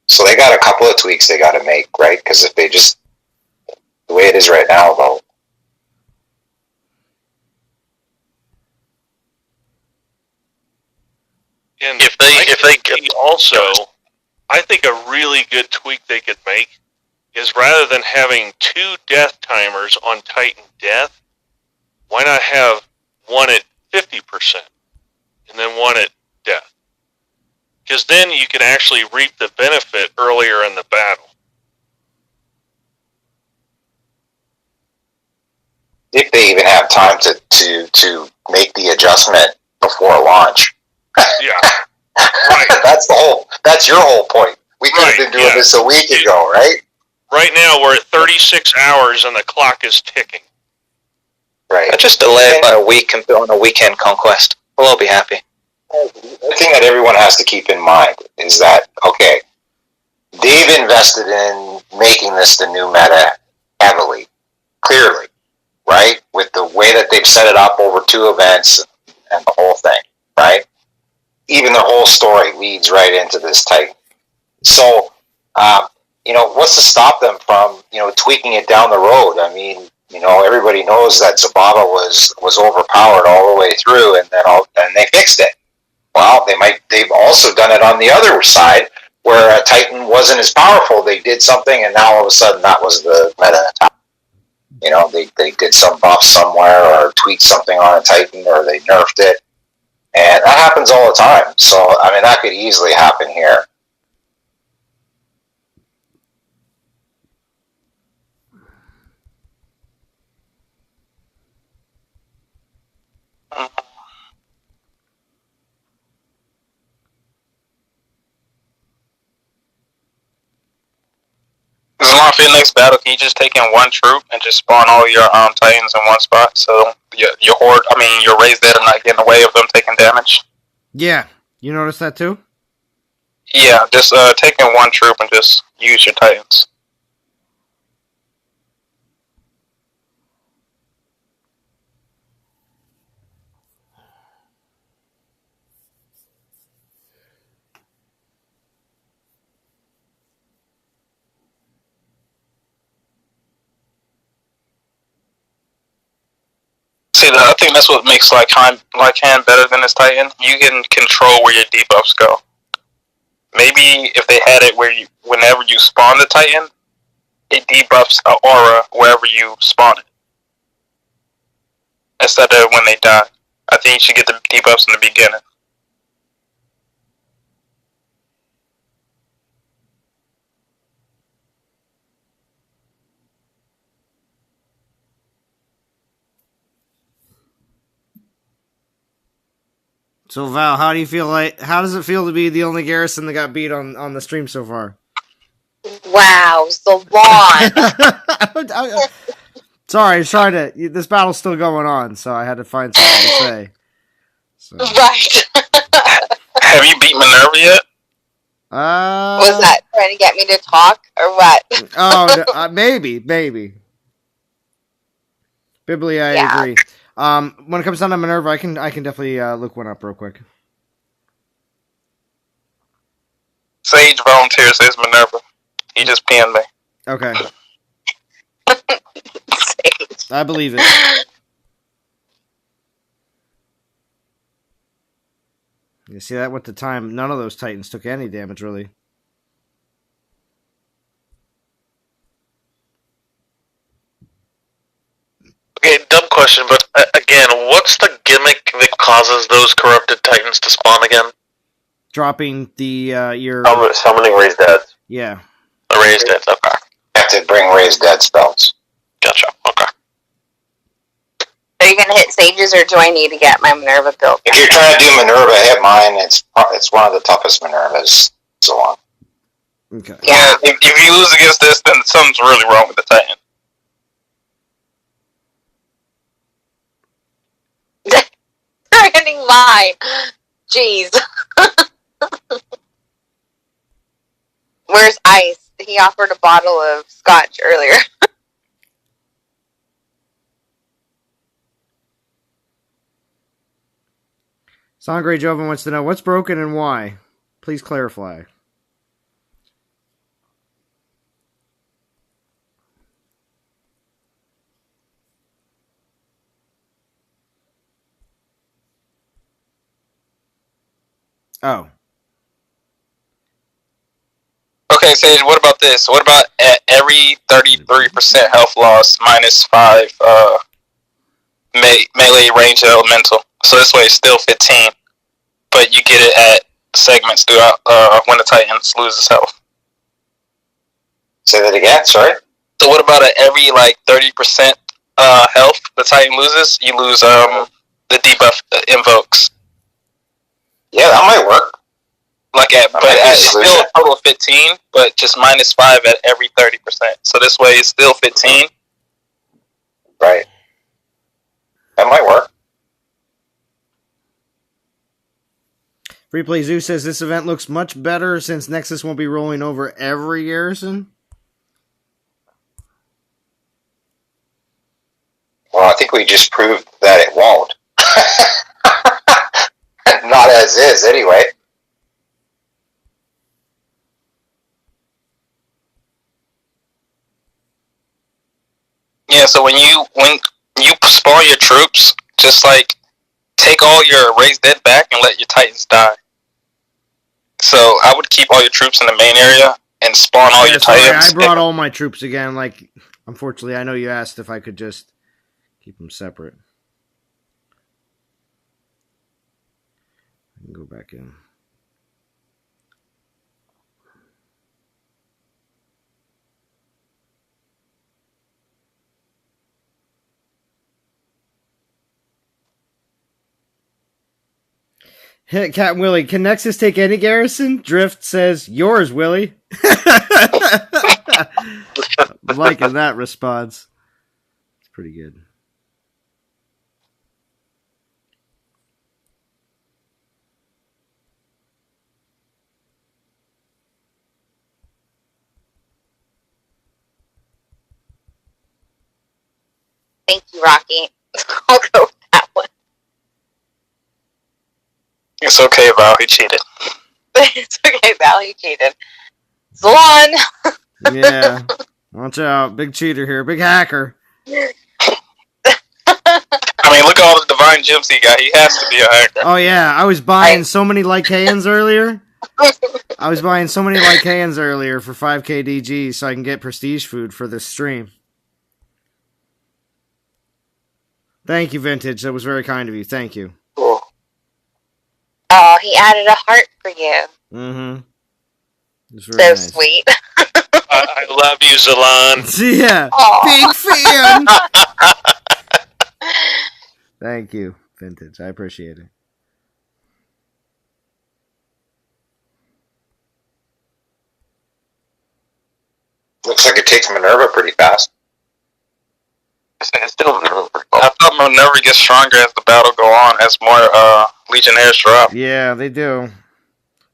So they got a couple of tweaks they got to make, right? Because if they just the way it is right now, though. And if they get also, I think a really good tweak they could make is rather than having 2 death timers on Titan death, why not have one at 50% and then one at death? Because then you can actually reap the benefit earlier in the battle. If they even have time to make the adjustment before launch. Yeah. Right. That's your whole point. We could have been doing this a week ago, right? Right now we're at 36 hours and the clock is ticking. Right. I just delay it by a week and put on a weekend conquest. We'll all be happy. The thing that everyone has to keep in mind is that, okay, they've invested in making this the new meta heavily, clearly, right? With the way that they've set it up over 2 events and the whole thing, right? Even the whole story leads right into this Titan. So, what's to stop them from, tweaking it down the road? I mean, everybody knows that Zababa was overpowered all the way through, and then they fixed it. Well, they've also done it on the other side, where a Titan wasn't as powerful. They did something, and now all of a sudden that was the meta attack. They did some buff somewhere, or tweaked something on a Titan, or they nerfed it. And that happens all the time. So, I mean, that could easily happen here. For your next battle, can you just take in 1 troop and just spawn all your Titans in one spot? So your horde, your raised dead are not getting in the way of them taking damage. Yeah, you notice that too? Yeah, just take in 1 troop and just use your Titans. See, I think that's what makes Hand better than this Titan. You can control where your debuffs go. Maybe if they had it where whenever you spawn the Titan, it debuffs the aura wherever you spawn it, instead of when they die. I think you should get the debuffs in the beginning. So Val, how does it feel to be the only Garrison that got beat on the stream so far? Wow, so long. Sorry, this battle's still going on, so I had to find something to say. So. Right. Have you beat Minerva yet? Was that trying to get me to talk, or what? Oh, maybe. Bibly, I agree. When it comes down to Minerva, I can definitely look one up real quick. Sage Volunteer says Minerva. He just PM'd me. Okay. I believe it. You see that with the time, none of those Titans took any damage, really. Okay, dumb question, but again, what's the gimmick that causes those corrupted Titans to spawn again? Dropping the your summoning raised deads. Yeah. The raised deads. Okay. You have to bring raised dead spells. Gotcha. Okay. Are you going to hit Sages, or do I need to get my Minerva built? If you're trying to do Minerva, hit mine. It's one of the toughest Minervas. So on. Okay. Yeah. If you lose against this, then something's really wrong with the Titan. Running mine. Jeez. Where's Ice? He offered a bottle of scotch earlier. Sangre Joven wants to know what's broken and why. Please clarify. Oh. Okay, Sage, what about this? What about at every 33% health loss minus 5 melee range elemental? So this way it's still 15, but you get it at segments throughout when the Titans loses health. Say that again, sorry? So what about at every 30% health the Titan loses, you lose the debuff invokes? Yeah, that might work. It's still a total of 15, but just minus 5 at every 30%. So this way it's still 15. Right. That might work. Freeplay Zoo says this event looks much better since Nexus won't be rolling over every Garrison. Well, I think we just proved that it won't. Not as is, anyway. Yeah, so when you spawn your troops, just take all your raised dead back and let your Titans die. So I would keep all your troops in the main area and spawn all your Titans. I brought all my troops again. Unfortunately, I know you asked if I could just keep them separate. I can go back in. Hit Captain Willie. Can Nexus take any Garrison? Drift says, yours, Willie. I'm liking that response. It's pretty good. Thank you, Rocky. I'll go with that one. It's okay, Val. He cheated. It's okay, Val. He cheated. Zalon! Yeah. Watch out. Big cheater here. Big hacker. I mean, look at all the divine gems he got. He has to be a hacker. Oh, yeah. I was buying so many Lycaeans earlier. I was buying so many Lycaeans earlier for 5k DG so I can get prestige food for this stream. Thank you, Vintage. That was very kind of you. Thank you. Oh, he added a heart for you. Mm-hmm. So nice. sweet. I love you, Zalon. Yeah. Aww. Big fan. Thank you, Vintage. I appreciate it. Looks like it takes Minerva pretty fast. It's still Minerva. I thought Minerva gets stronger as the battle go on, as more Legionnaires drop. Yeah, they do.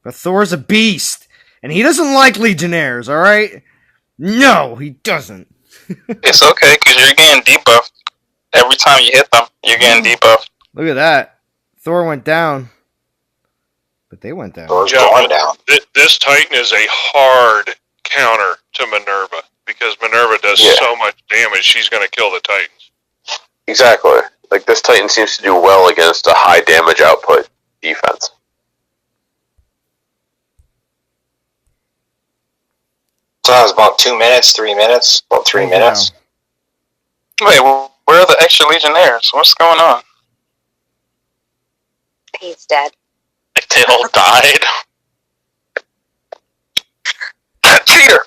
But Thor's a beast, and he doesn't like Legionnaires, alright? No, he doesn't. It's okay, because you're getting debuffed. Every time you hit them, you're getting debuffed. Look at that. Thor went down. But they went down. Thor's going down. This Titan is a hard counter to Minerva, because Minerva does so much damage, she's going to kill the Titans. Exactly. This Titan seems to do well against a high damage output defense. So that was about 2 minutes, 3 minutes, about 3 minutes. Wait, where are the extra Legionnaires? What's going on? He's dead. They all died. Cheater!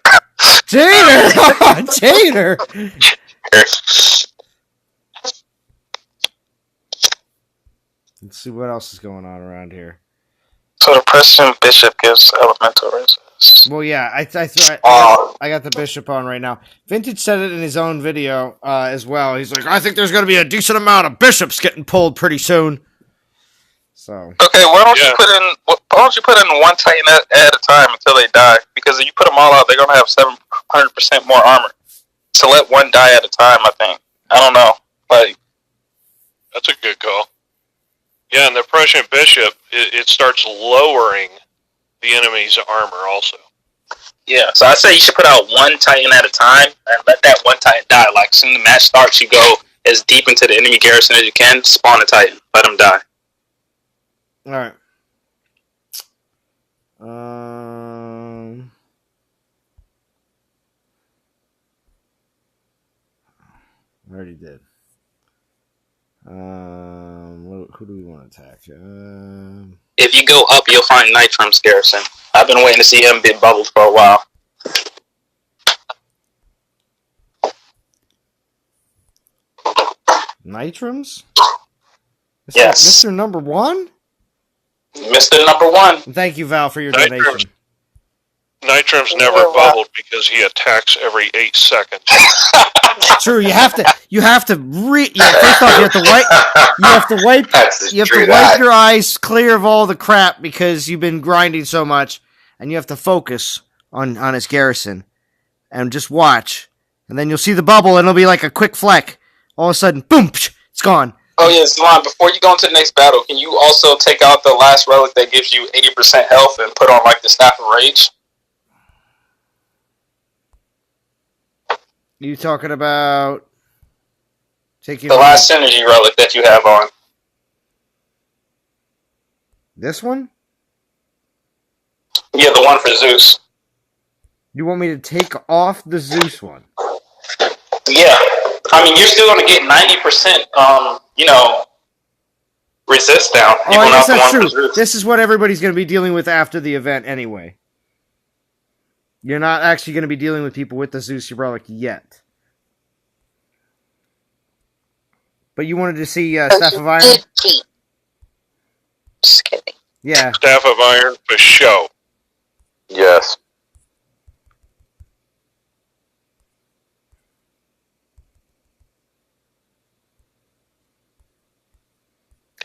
Cheater! Cheater! Let's see what else is going on around here. So the Preston Bishop gives elemental resist. Well, yeah, I got the Bishop on right now. Vintage said it in his own video as well. He's like, I think there's going to be a decent amount of Bishops getting pulled pretty soon. So okay, why don't you put in one Titan at a time until they die? Because if you put them all out, they're going to have 700% more armor. So let one die at a time, I think. I don't know. Like, that's a good call. Yeah, and the Prussian Bishop, it starts lowering the enemy's armor also. Yeah, so I say you should put out one Titan at a time and let that one Titan die. Like, as soon as the match starts, you go as deep into the enemy garrison as you can, spawn a Titan, let them die. All right. I already did. Who do we want to attack? If you go up, you'll find Nitrum's garrison. I've been waiting to see him be bubbled for a while. Nitrums? Yes. Mr. Number One? Mr. Number One. Thank you, Val, for your donation. Nitrum's never bubbled because he attacks every 8 seconds. True, you have to first off, you have to wipe your eyes clear of all the crap because you've been grinding so much, and you have to focus on his garrison and just watch, and then you'll see the bubble, and it'll be like a quick fleck. All of a sudden, boom, it's gone. Oh yeah, Zalon, before you go into the next battle, can you also take out the last relic that gives you 80% health and put on like the Staff of Rage? You talking about taking the last synergy relic that you have on? This one? Yeah, the one for Zeus. You want me to take off the Zeus one? Yeah. I mean, you're still going to get 90%, resist down. Oh, I guess that's true. This is what everybody's going to be dealing with after the event anyway. You're not actually going to be dealing with people with the Zeus Relic yet. But you wanted to see Staff of Iron? Just kidding. Yeah. Staff of Iron for show. Yes.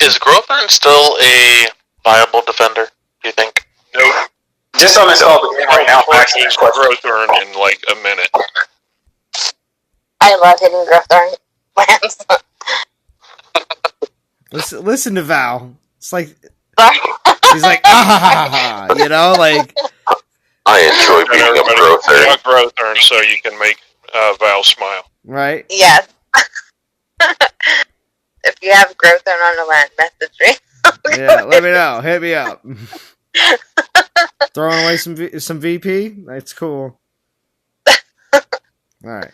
Is Growthorn still a viable defender, do you think? Nope. Just on this call right now, actually, Growthorn in like a minute. I love hitting Growthorn lands. Listen to Val. It's like he's like like I enjoy beating up Growthorn. Growthorn, so you can make Val smile. Right? Yes. If you have Growthorn on the land, message me. Yeah, let me know. Hit me up. Throwing away some VP? That's cool. Alright.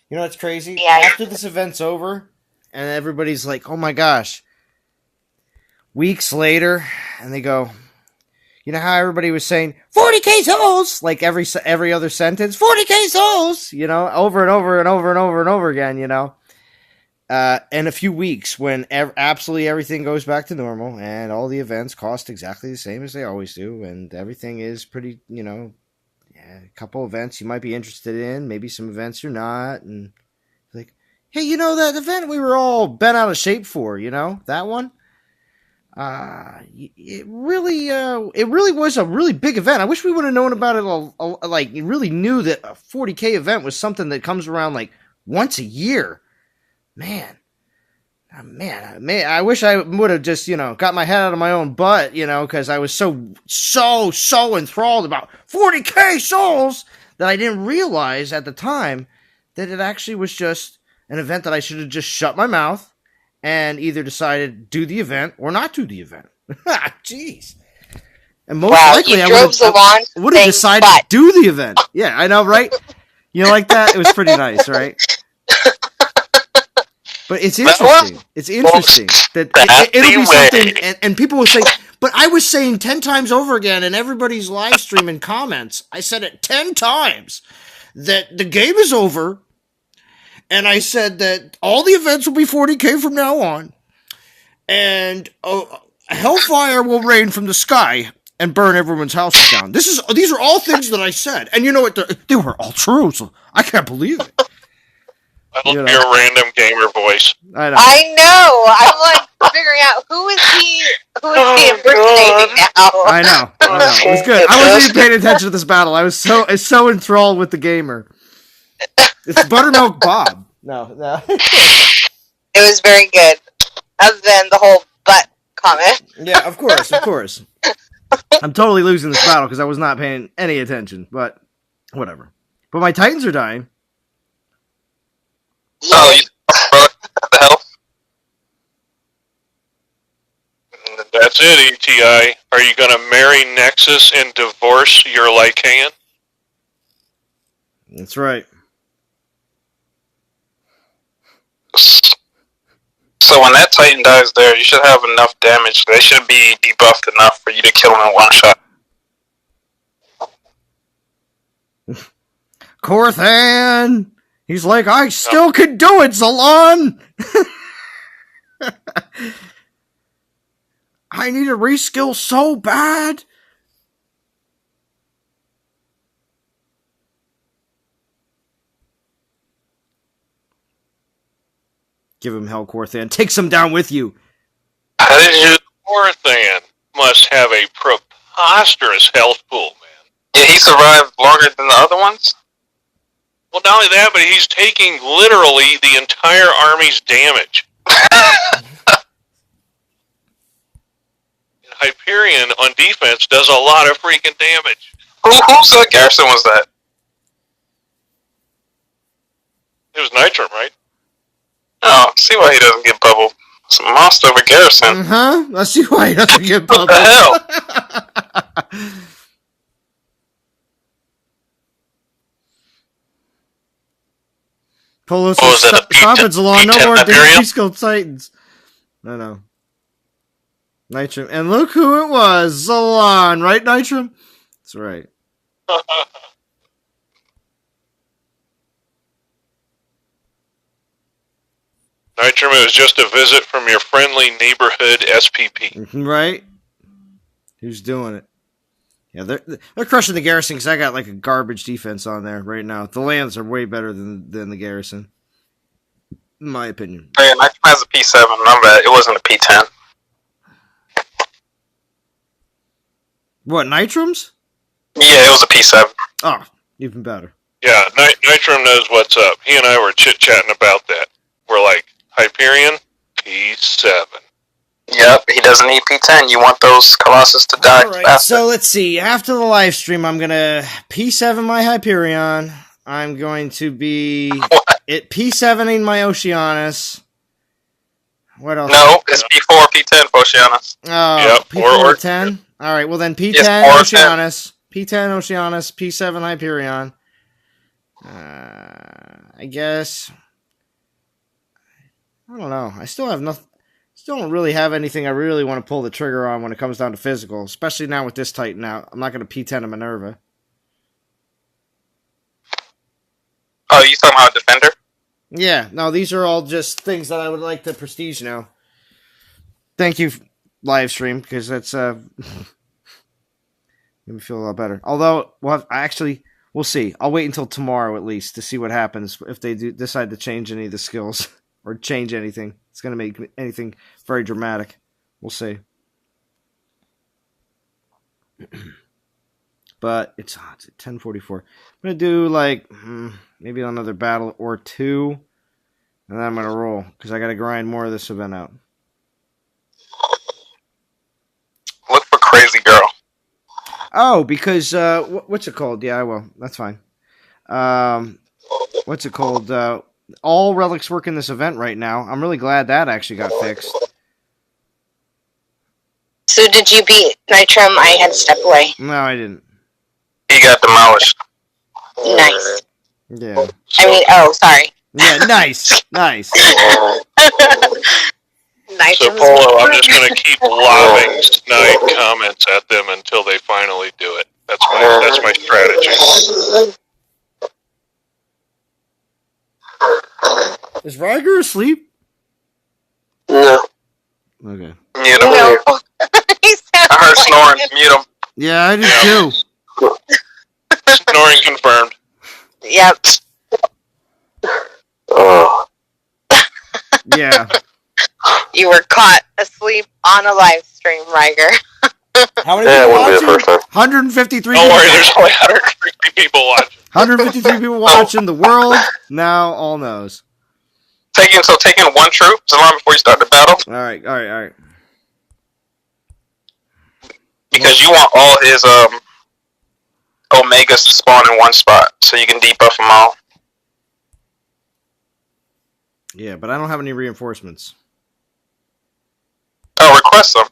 You know what's crazy? Yeah. After this event's over, and everybody's like, oh my gosh. Weeks later, and they go, you know how everybody was saying 40k souls, like every other sentence, 40k souls, over and over and over and over and over again, in a few weeks when absolutely everything goes back to normal and all the events cost exactly the same as they always do, and everything is pretty, a couple events you might be interested in, maybe some events you're not, and like, hey, that event we were all bent out of shape for, that one. It really was a really big event. I wish we would have known about it. You really knew that a 40k event was something that comes around like once a year. Man, I wish I would have just, got my head out of my own butt, because I was so enthralled about 40k souls that I didn't realize at the time that it actually was just an event that I should have just shut my mouth and either decided do the event or not do the event. Jeez. And most likely I would have decided to do the event. Yeah, I know, right? Like that? It was pretty nice, right? But it's interesting. It's interesting that it'll be something, and people will say, but I was saying 10 times over again in everybody's live stream and comments, I said it 10 times, that the game is over, and I said that all the events will be 40k from now on, and hellfire will rain from the sky and burn everyone's houses down. These are all things that I said, and you know what? They were all true, so I can't believe it. I love your random gamer voice. I know. I'm like figuring out who is he impersonating now. I know. It was good. I wasn't even paying attention to this battle. I was so enthralled with the gamer. It's Buttermilk Bob. No. It was very good. Other than the whole butt comment. Yeah, of course. I'm totally losing this battle because I was not paying any attention, but whatever. But my Titans are dying. Oh, what the hell? That's it, ETI. Are you going to marry Nexus and divorce your Lycan? That's right. So when that Titan dies there, you should have enough damage. They should be debuffed enough for you to kill him in one shot. Corthan! He's like, I still can do it, Zalon! I need a reskill so bad! Give him hell, Corthan. Take some down with you. How did you... Corthan must have a preposterous health pool, man. Yeah, he survived longer than the other ones? Well, not only that, but he's taking literally the entire army's damage. Hyperion on defense does a lot of freaking damage. Who's that Garrison was that? It was Nitrum, right? Oh, see why he doesn't get bubbled. It's a monster of a Garrison. I see why he doesn't get bubbled. What the hell? Polo says, stop it, Zalon. No more damn Skill Titans. No. Nitrum. And look who it was. Zalon. Right, Nitrum? That's right. Nitrum, it was just a visit from your friendly neighborhood SPP. Right? Who's doing it? Yeah, they're crushing the Garrison because I got like a garbage defense on there right now. The lands are way better than the Garrison, in my opinion. Yeah, Nitrum has a P7. I'm bad. It wasn't a P10. What, Nitrums? Yeah, it was a P7. Oh, even better. Yeah, Nitrum knows what's up. He and I were chit-chatting about that. We're like, Hyperion, P7. Yep, he doesn't need P10. You want those Colossus to die faster. So let's see. After the live stream, I'm going to P7 my Hyperion. I'm going to be P7ing my Oceanus. What else? No, it's P4, P10 for Oceanus. Oh, yep, P4 or 10? All right, well then P10 yes, Oceanus. P10 Oceanus, P7 Hyperion. I guess. I don't know. I still have nothing. Still don't really have anything I really want to pull the trigger on when it comes down to physical, especially now with this Titan out. I'm not going to P10 a Minerva. Oh, you talking about Defender? Yeah, no, these are all just things that I would like to prestige now. Thank you, live stream, because that's made me feel a lot better. Although, we'll see. I'll wait until tomorrow at least to see what happens if they do decide to change any of the skills or change anything. It's going to make anything very dramatic. We'll see. But it's at 10:44. I'm going to do like maybe another battle or two. And then I'm going to roll because I got to grind more of this event out. Look for Crazy Girl. Oh, because what's it called? Yeah, I will. That's fine. What's it called? All relics work in this event right now. I'm really glad that actually got fixed. So did you beat Nitrum? I had to step away. No, I didn't. He got demolished. Nice. Yeah. I mean, oh, sorry. Yeah, nice. Nice. Nice. So, Polo, I'm just going to keep lobbing snide comments at them until they finally do it. That's my strategy. Is Ryger asleep? No. Okay. Mute him. No. I heard snoring. Mute him. Yeah, I did too. Snoring confirmed. Yep. Oh. Yeah. You were caught asleep on a live stream, Riger. How many Yeah, it people wouldn't be the watching? first time. 153 Don't people. worry, there's only 150 people watching. 153 people watching. The world now all knows. Taking one troop, Zalan, before you start the battle, All right. because you want all his Omegas to spawn in one spot, so you can debuff them all. Yeah, but I don't have any reinforcements. Oh, request them.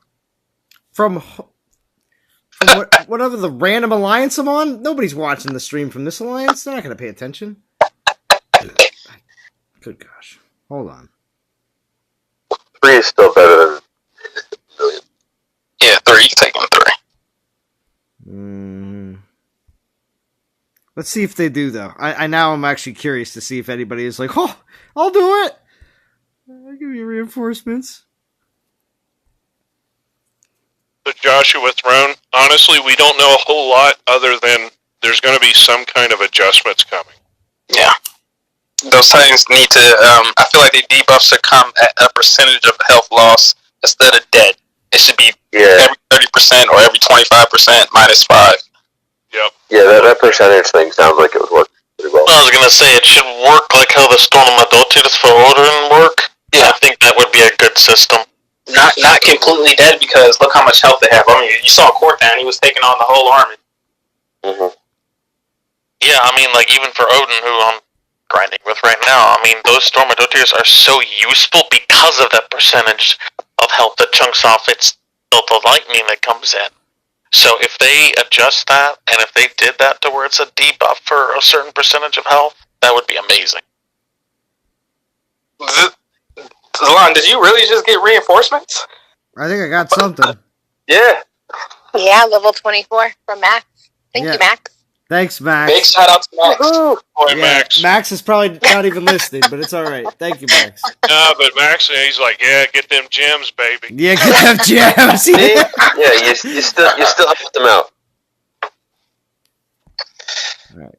From whatever the random alliance I'm on, nobody's watching the stream from this alliance. They're not going to pay attention. Good gosh. Hold on. 3 is still better than million. Yeah, 3. You can take them 3. Let's see if they do, though. I now I'm actually curious to see if anybody is like, oh, I'll do it. I'll give you reinforcements. The Joshua Throne, honestly, we don't know a whole lot other than there's going to be some kind of adjustments coming. Yeah. Those Titans need to, I feel like the debuffs should come at a percentage of health loss instead of dead. It should be every 30% or every 25% minus 5. Yep. Yeah, that percentage thing sounds like it would work pretty well. I was gonna say it should work like how the Storm of Adulterous for Odin work. Yeah. I think that would be a good system. Not completely dead, because look how much health they have. I mean, you saw Corthan, he was taking on the whole army. Mm-hmm. Yeah, I mean, like, even for Odin, who I'm grinding with right now, I mean, those Storm Adulterous are so useful because of that percentage of health that chunks off its the lightning that comes in. So if they adjust that, and if they did that to where it's a debuff for a certain percentage of health, that would be amazing. Zalan, did you really just get reinforcements? I think I got something. Yeah. Yeah, level 24 from Max. Thank you, Max. Thanks, Max. Big shout out to Max. Boy, Max. Max is probably not even listening, but it's all right. Thank you, Max. No, but Max, he's like, yeah, get them gems, baby. Yeah, get them gems. Yeah, you still help them out. All right.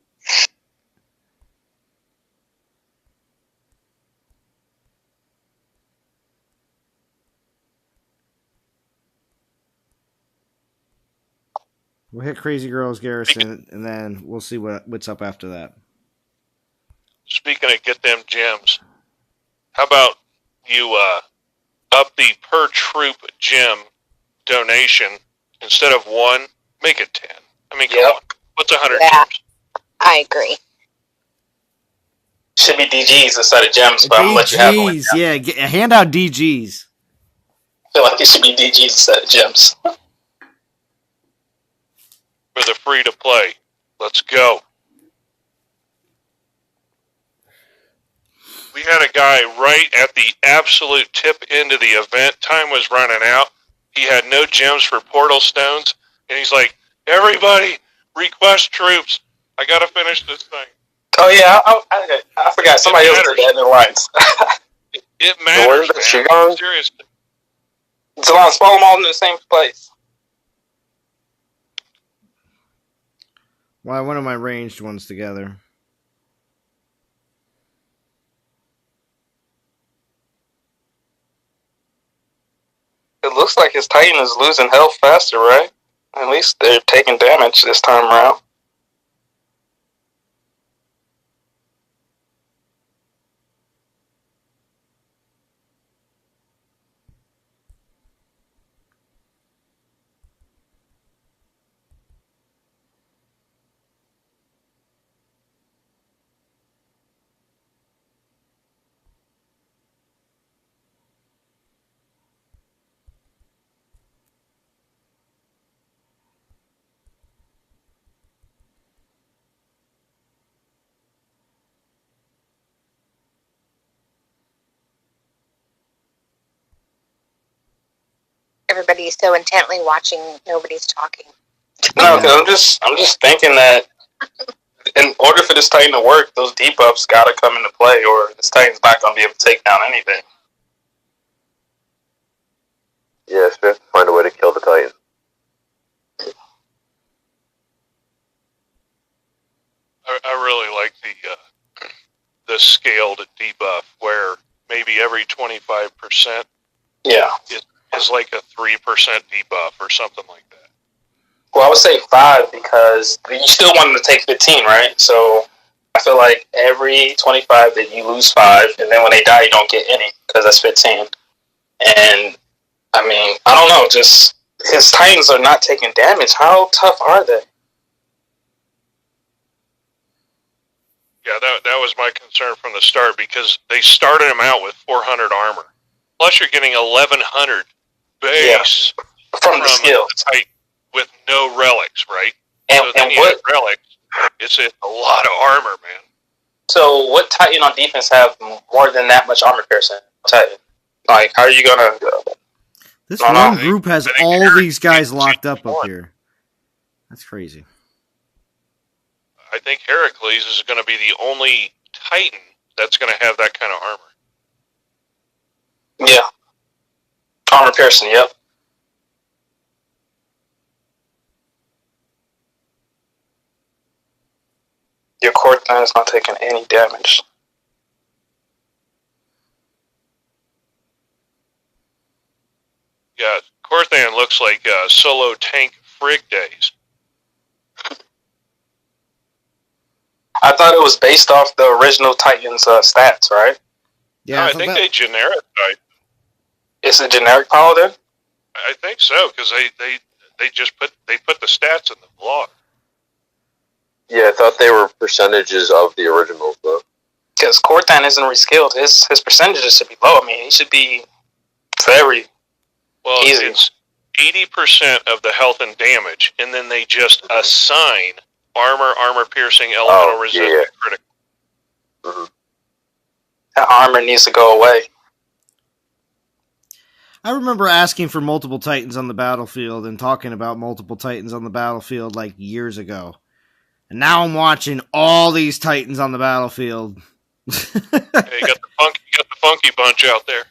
We'll hit Crazy Girls Garrison, and then we'll see what's up after that. Speaking of get them gems, how about you up the per troop gem donation instead of 1, make it 10. I mean, come on. What's 100 gems? I agree. Should be DGs instead of gems, but I'm gonna let you have one. Yeah, hand out DGs. I feel like it should be DGs instead of gems. For the free to play. Let's go. We had a guy right at the absolute tip end of the event. Time was running out. He had no gems for portal stones, and he's like, everybody, request troops. I gotta finish this thing. Oh yeah, I forgot. Somebody else did that in the lines. It matters, man. Seriously. Zalan, spawn them all in the same place. Why one of my ranged ones together? It looks like his Titan is losing health faster, right? At least they're taking damage this time around. everybody so intently watching, nobody's talking. No, because I'm just thinking that in order for this Titan to work, those debuffs gotta come into play, or this Titan's not gonna be able to take down anything. Yeah, so we have to find a way to kill the Titan. I really like the scaled debuff where maybe every 25% is like a 3% debuff or something like that. Well, I would say 5 because you still want them to take 15, right? So I feel like every 25 that you lose 5, and then when they die, you don't get any because that's 15. And I mean, I don't know, just his Titans are not taking damage. How tough are they? Yeah, that was my concern from the start because they started him out with 400 armor. Plus, you're getting 1100 base from the skill Titan with no relics, right? And, so then and what relics? It's a lot of armor, man. So, what Titan on defense have more than that much armor piercing? Titan, like, how are you gonna? This one group has all these guys locked up here. That's crazy. I think Heracles is going to be the only Titan that's going to have that kind of armor. Yeah. Armor piercing, yep. Your core Titan is not taking any damage. Yeah, Corthan looks like solo tank frig days. I thought it was based off the original Titan's stats, right? Yeah, no, I think they generic Titan. It's a generic paladin? I think so, because they just put the stats in the blog. Yeah, I thought they were percentages of the originals, though. Because Corthan isn't reskilled. His percentages should be low. I mean, he should be very easy. It's 80% of the health and damage, and then they just assign armor piercing, elemental resistance, critical. Mm-hmm. That armor needs to go away. I remember asking for multiple Titans on the battlefield and talking about multiple Titans on the battlefield like years ago. And now I'm watching all these Titans on the battlefield. Hey, you got the funky bunch out there.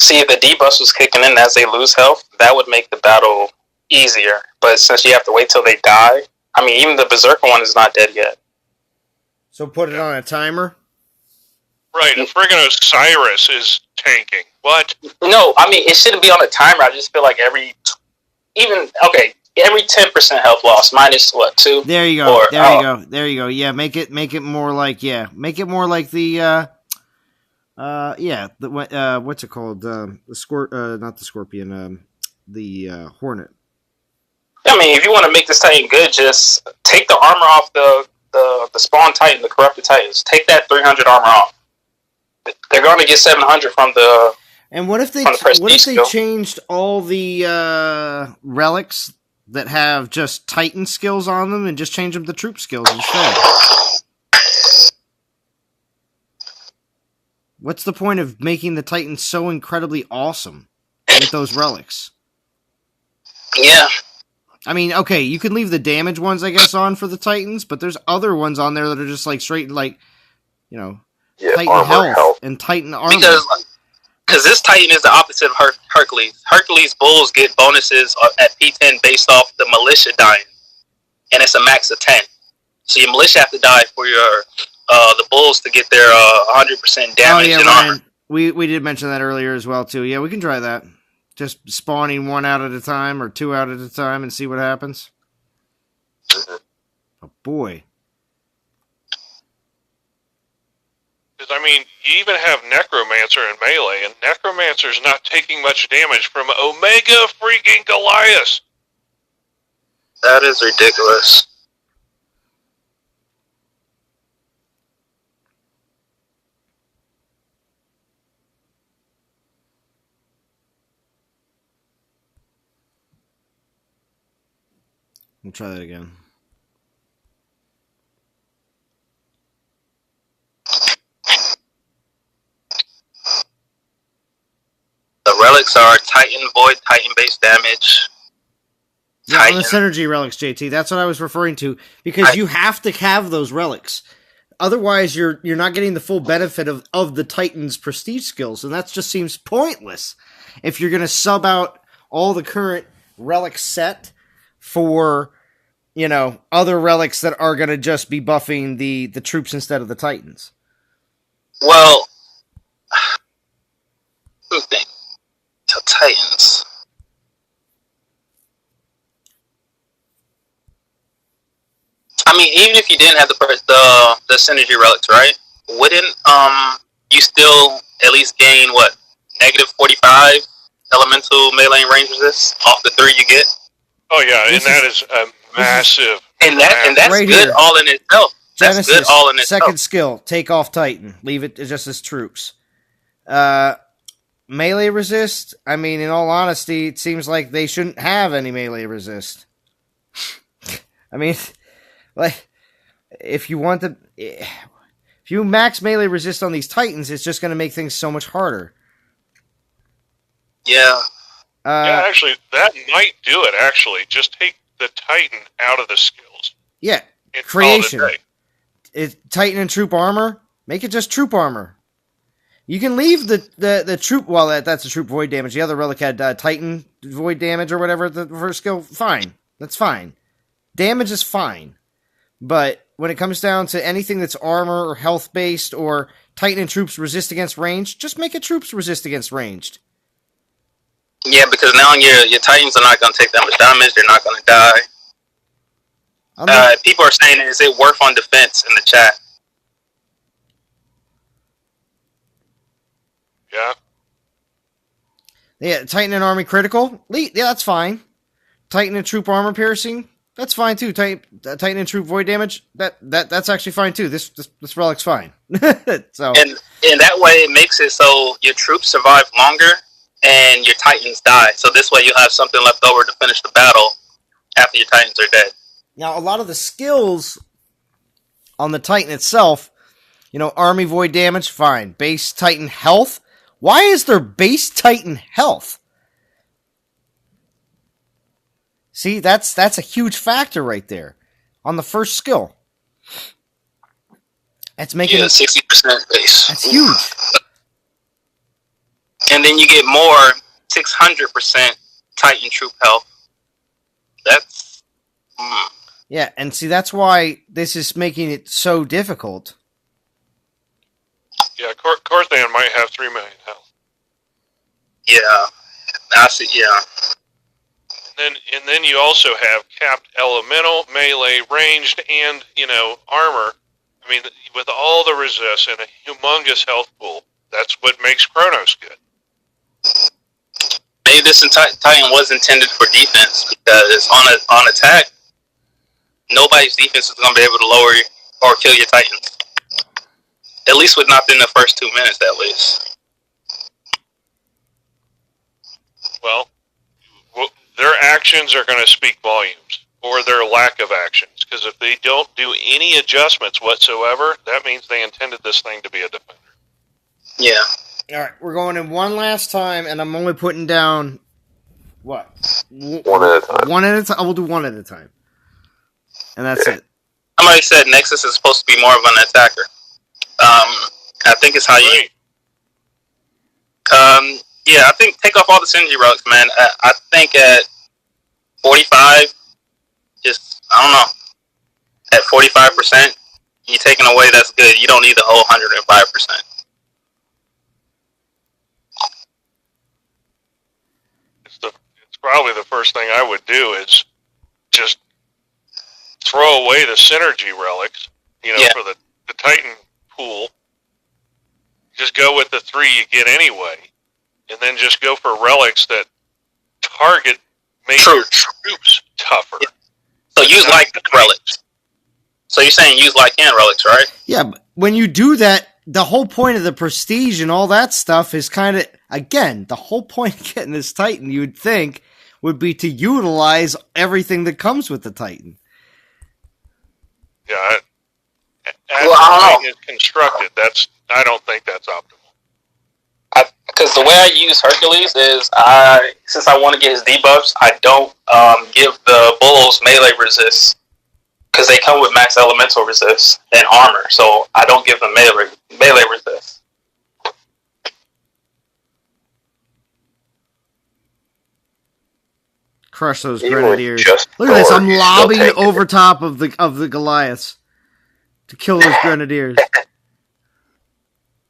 See, if the debuff was kicking in as they lose health, that would make the battle easier. But since you have to wait till they die, I mean, even the Berserker one is not dead yet. So put it on a timer? Right, and friggin' Osiris is tanking. What? No, I mean, it shouldn't be on a timer. I just feel like every 10% health loss minus what, 2? There you go. There you go. Yeah, make it more like the what's it called? The not the Scorpion, the Hornet. I mean, if you want to make this Titan good, just take the armor off the spawn Titan, the corrupted Titans. Take that 300 armor off. They're going to get 700 from the. And what if they changed all the relics that have just Titan skills on them and just change them to troop skills instead? What's the point of making the Titans so incredibly awesome with those relics? Yeah. I mean, okay, you can leave the damage ones, I guess, on for the Titans, but there's other ones on there that are just like straight, like, you know, Titan health and Titan armor. Because this Titan is the opposite of Hercules. Hercules bulls get bonuses at P10 based off the militia dying, and it's a max of 10. So your militia have to die for your the bulls to get their 100% damage and armor. We did mention that earlier as well too. Yeah, we can try that. Just spawning one out at a time or 2 out at a time and see what happens. Oh boy. I mean, you even have Necromancer in melee, and Necromancer's not taking much damage from Omega freaking Goliath. That is ridiculous. We'll try that again. The relics are Titan, Void, Titan base damage. Yeah, on the synergy relics, JT. That's what I was referring to. Because you have to have those relics. Otherwise, you're not getting the full benefit of the Titan's prestige skills, and that just seems pointless. If you're going to sub out all the current relic set for, other relics that are going to just be buffing the troops instead of the Titans. Well, the Titans. I mean, even if you didn't have the synergy relics, right? Wouldn't you still at least gain negative 45 elemental melee and range resist off the 3 you get? Oh yeah, and that is a massive. And that's right good here. all in itself. That's Genesis, good all in itself. second skill, take off Titan. Leave it just as troops. Melee resist, I mean, in all honesty, it seems like they shouldn't have any melee resist. I mean, if you max melee resist on these Titans, it's just going to make things so much harder. Yeah. Yeah, actually, that might do it, actually. Just take the Titan out of the skills. Yeah, and creation. call it a day. Titan and troop armor, make it just troop armor. You can leave the troop, that's a troop void damage. The other relic had Titan void damage or whatever, the first skill, fine. That's fine. Damage is fine. But when it comes down to anything that's armor or health-based or Titan and troops resist against ranged, just make it troops resist against ranged. Yeah, because now your Titans are not going to take that much damage. They're not going to die. People are saying, is it worth on defense in the chat? Yeah. Yeah, Titan and army critical, yeah, that's fine. Titan and troop armor piercing, that's fine too. Titan and troop void damage, that's actually fine too. This relic's fine. So and that way it makes it so your troops survive longer and your Titans die. So this way you'll have something left over to finish the battle after your Titans are dead. Now, a lot of the skills on the Titan itself, army void damage, fine. Base Titan health. Why is there base Titan health? See, that's a huge factor right there on the first skill. That's making 60% base. That's huge. And then you get more 600% Titan troop health. That's yeah, and see, that's why this is making it so difficult. Yeah, Corthan might have 3 million health. Yeah, I see. Yeah. And then you also have capped elemental, melee, ranged, and armor. I mean, with all the resists and a humongous health pool, that's what makes Chronos good. Maybe this Titan was intended for defense because on attack, nobody's defense is going to be able to lower or kill your Titans. At least within the first 2 minutes, at least. Well, their actions are going to speak volumes, or their lack of actions. Because if they don't do any adjustments whatsoever, that means they intended this thing to be a defender. Yeah. All right, we're going in one last time, and I'm only putting down what? One at a time. One at a time. I will do one at a time, and that's it. Somebody said Nexus is supposed to be more of an attacker. I think it's how you. Yeah, I think take off all the synergy relics, man. I think at 45, I don't know. At 45%, you're taking away that's good. You don't need the whole 105%. It's probably the first thing I would do is just throw away the synergy relics, for the Titan pool. Just go with the 3 you get anyway, and then just go for relics that make your troops tougher. Yeah. So use relics. So you're saying use and relics, right? Yeah, but when you do that, the whole point of the prestige and all that stuff is kind of, again, the whole point of getting this Titan, you would think, would be to utilize everything that comes with the Titan. Yeah, as the Titan is constructed, I don't think that's optimal. Because the way I use Hercules is, since I want to get his debuffs, I don't give the bulls melee resist. Because they come with max elemental resist and armor, so I don't give them melee resist. Crush those grenadiers. Look at this, I'm lobbing over top of the Goliaths to kill those grenadiers.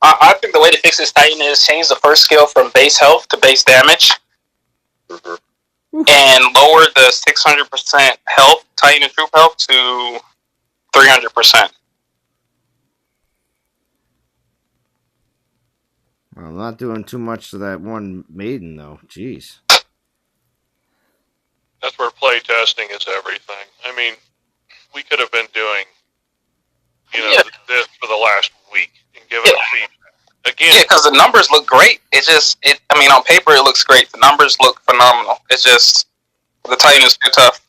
I think the way to fix this Titan is change the first skill from base health to base damage. And lower the 600% health, Titan and troop health, to 300%. Well, I'm not doing too much to that one maiden, though. Jeez. That's where playtesting is everything. I mean, we could have been doing, this for the last week and giving feedback. Again, because the numbers look great. On paper it looks great. The numbers look phenomenal. It's just the Titan is too tough.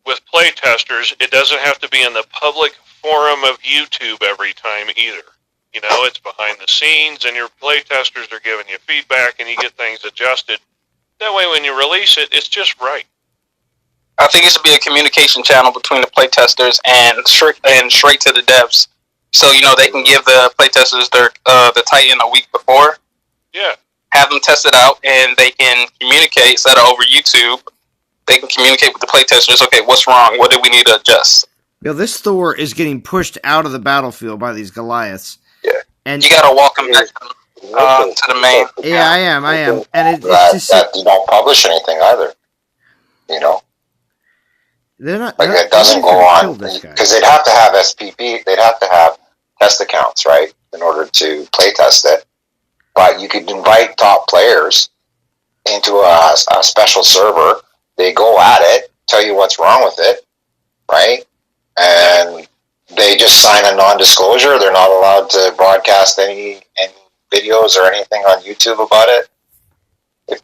With playtesters, it doesn't have to be in the public forum of YouTube every time either. It's behind the scenes, and your playtesters are giving you feedback, and you get things adjusted. That way, when you release it, it's just right. I think it should be a communication channel between the playtesters and straight to the devs. So, they can give the playtesters the Titan a week before. Yeah. Have them test it out, and they can communicate, set it over YouTube. They can communicate with the playtesters. Okay, what's wrong? What do we need to adjust? This Thor is getting pushed out of the battlefield by these Goliaths. Yeah. And you gotta walk them back to the main. Yeah, I am. And that you don't publish anything either. They're not. It doesn't go on because they'd have to have SPP. They'd have to have test accounts, right, in order to play test it. But you could invite top players into a special server. They go at it, tell you what's wrong with it, right, and they just sign a non-disclosure. They're not allowed to broadcast any videos or anything on YouTube about it.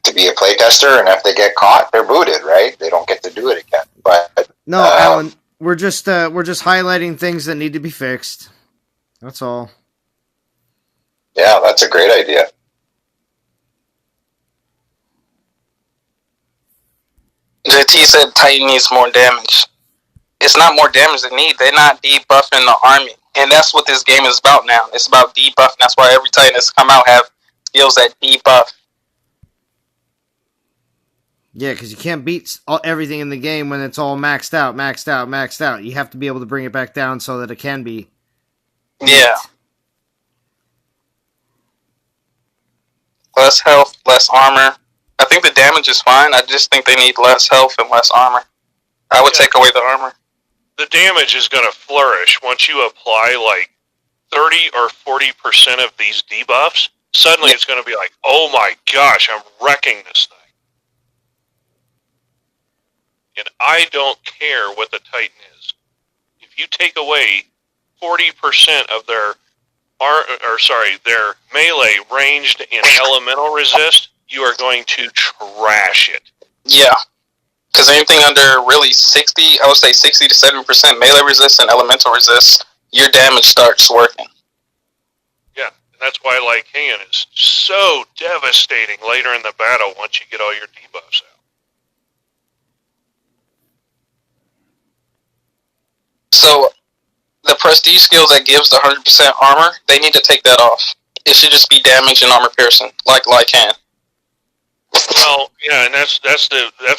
To be a playtester, and if they get caught, they're booted, right? They don't get to do it again. But no, Alan, we're just highlighting things that need to be fixed. That's all. Yeah, that's a great idea. JT said Titan needs more damage. It's not more damage they need. They're not debuffing the army, and that's what this game is about now. It's about debuffing. That's why every Titan that's come out have skills that debuff. Yeah, because you can't beat everything in the game when it's all maxed out. You have to be able to bring it back down so that it can be. Yeah. Less health, less armor. I think the damage is fine. I just think they need less health and less armor. I would take away the armor. The damage is going to flourish once you apply like 30 or 40% of these debuffs. Suddenly it's going to be like, oh my gosh, I'm wrecking this thing. And I don't care what the Titan is. If you take away 40% of their melee, ranged, and elemental resist, you are going to trash it. Yeah. Because anything under really 60 to 70% melee resist and elemental resist, your damage starts working. Yeah, and that's why Lycaon is so devastating later in the battle once you get all your debuffs out. So, the prestige skills that gives the 100% armor, they need to take that off. It should just be damage and armor piercing, like Lycan. Well, yeah, and that's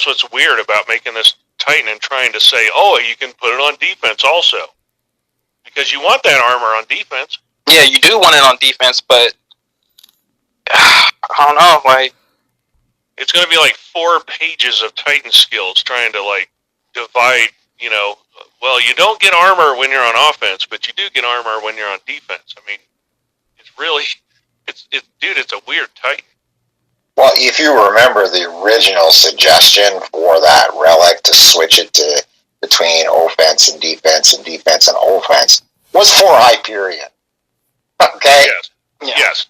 what's weird about making this Titan and trying to say, oh, you can put it on defense also. Because you want that armor on defense. Yeah, you do want it on defense, but I don't know, it's going to be like 4 pages of Titan skills trying to, divide, well, you don't get armor when you're on offense, but you do get armor when you're on defense. I mean, it's really, it's a weird Titan. Well, if you remember the original suggestion for that relic to switch it to between offense and defense and defense and offense was for Hyperion. Okay? Yes. Yeah. Yes.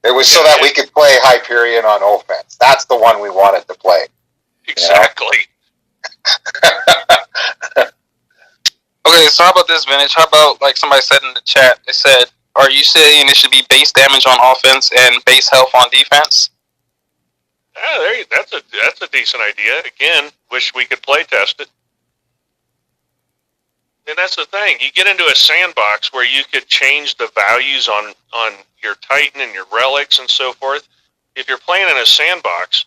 It was so that we could play Hyperion on offense. That's the one we wanted to play. Exactly. Okay, so how about this, Vintage? How about, somebody said in the chat, they said, are you saying it should be base damage on offense and base health on defense? Yeah, that's a decent idea. Again, wish we could play test it. And that's the thing. You get into a sandbox where you could change the values on your Titan and your relics and so forth. If you're playing in a sandbox,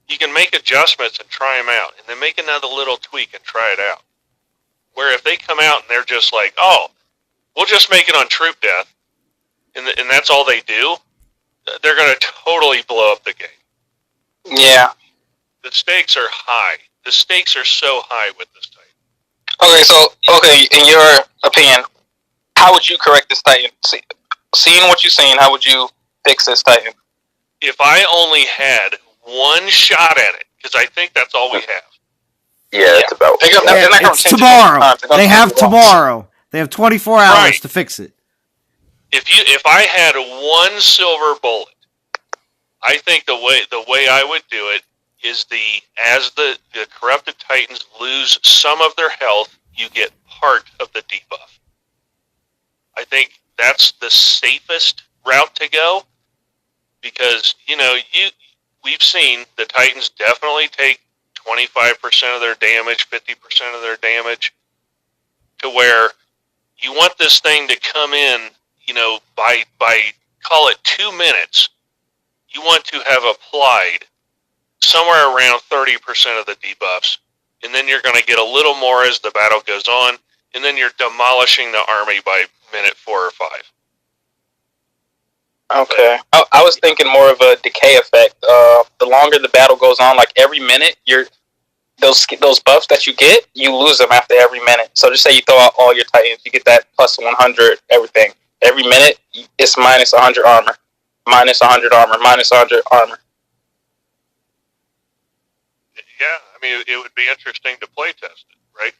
you can make adjustments and try them out, and then make another little tweak and try it out. Where if they come out and they're just like, oh, we'll just make it on troop death, and that's all they do, they're going to totally blow up the game. Yeah. The stakes are high. The stakes are so high with this Titan. Okay, in your opinion, how would you correct this Titan? Seeing what you've seen, how would you fix this Titan? If I only had one shot at it, because I think that's all we have. Yeah, it's about. It's tomorrow. They have tomorrow. They have 24 hours to fix it. If I had one silver bullet, I think the way I would do it is as the corrupted Titans lose some of their health, you get part of the debuff. I think that's the safest route to go, because we've seen the Titans definitely take 25% of their damage, 50% of their damage, to where you want this thing to come in, by call it 2 minutes, you want to have applied somewhere around 30% of the debuffs, and then you're going to get a little more as the battle goes on, and then you're demolishing the army by minute 4 or 5. Okay. I was thinking more of a decay effect. The longer the battle goes on, like every minute, those buffs that you get, you lose them after every minute. So just say you throw out all your Titans, you get that plus 100 everything. Every minute, it's minus 100 armor. Minus 100 armor. Minus 100 armor. Yeah, I mean, it would be interesting to play test it, right?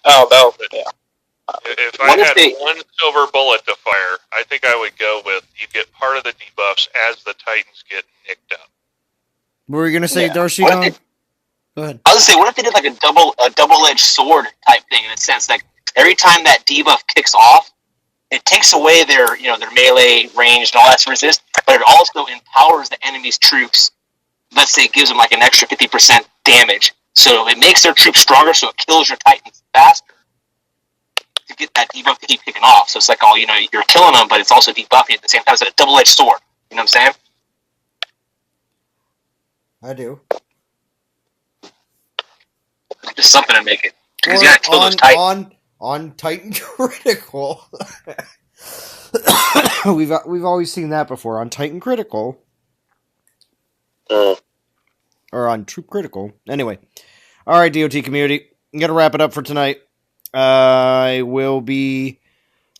Oh, yeah. If I had one silver bullet to fire, I think I would go with you get part of the debuffs as the Titans get nicked up. What were you going to say, Darcy? Go ahead. I was going to say, what if they did like a double-edged sword type thing, in a sense, like every time that debuff kicks off, it takes away their melee range and all that to resist, but it also empowers the enemy's troops. Let's say it gives them like an extra 50% damage. So it makes their troops stronger, so it kills your Titans faster to get that debuff to keep kicking off. So it's like, you're killing them, but it's also debuffing at the same time. It's like a double-edged sword. You know what I'm saying? I do. Just something to make it. Because you gotta kill those Titans. On Titan Critical. We've always seen that before. On Titan Critical. Or on Troop Critical. Anyway. Alright, DOT community. I'm going to wrap it up for tonight. I'll be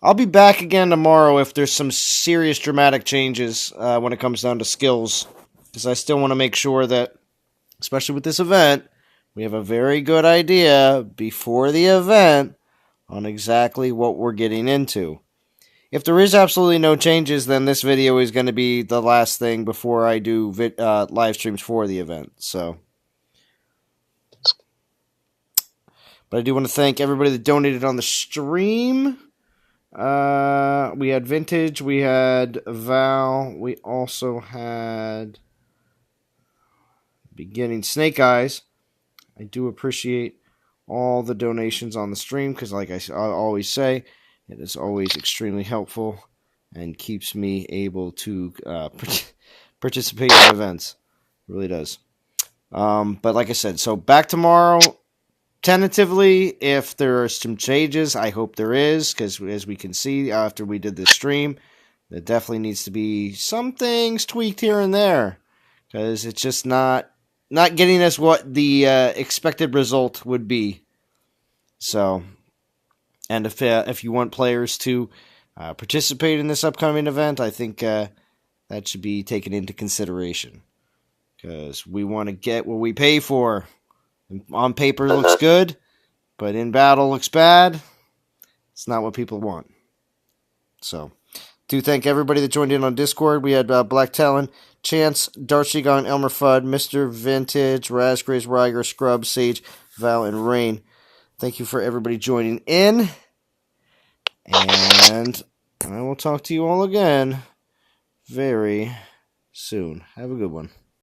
back again tomorrow if there's some serious dramatic changes when it comes down to skills. Because I still want to make sure that, especially with this event, we have a very good idea before the event on exactly what we're getting into. If there is absolutely no changes, then this video is going to be the last thing before I do live streams for the event. So, but I do want to thank everybody that donated on the stream. We had Vintage, we had Val, we also had Beginning Snake Eyes. I do appreciate all the donations on the stream because, like I always say, it is always extremely helpful and keeps me able to participate in events. It really does. But like I said, so back tomorrow. Tentatively, if there are some changes, I hope there is, because as we can see after we did this stream, there definitely needs to be some things tweaked here and there, because it's just not getting us what the expected result would be. So, and if you want players to participate in this upcoming event, I think that should be taken into consideration, because we want to get what we pay for. On paper looks good, but in battle looks bad. It's not what people want. So, do thank everybody that joined in on Discord. We had Black Talon, Chance, Darkshigon, Elmer Fudd, Mr. Vintage, Razgraze, Ryger, Scrub, Sage, Val, and Rain. Thank you for everybody joining in. And I will talk to you all again very soon. Have a good one.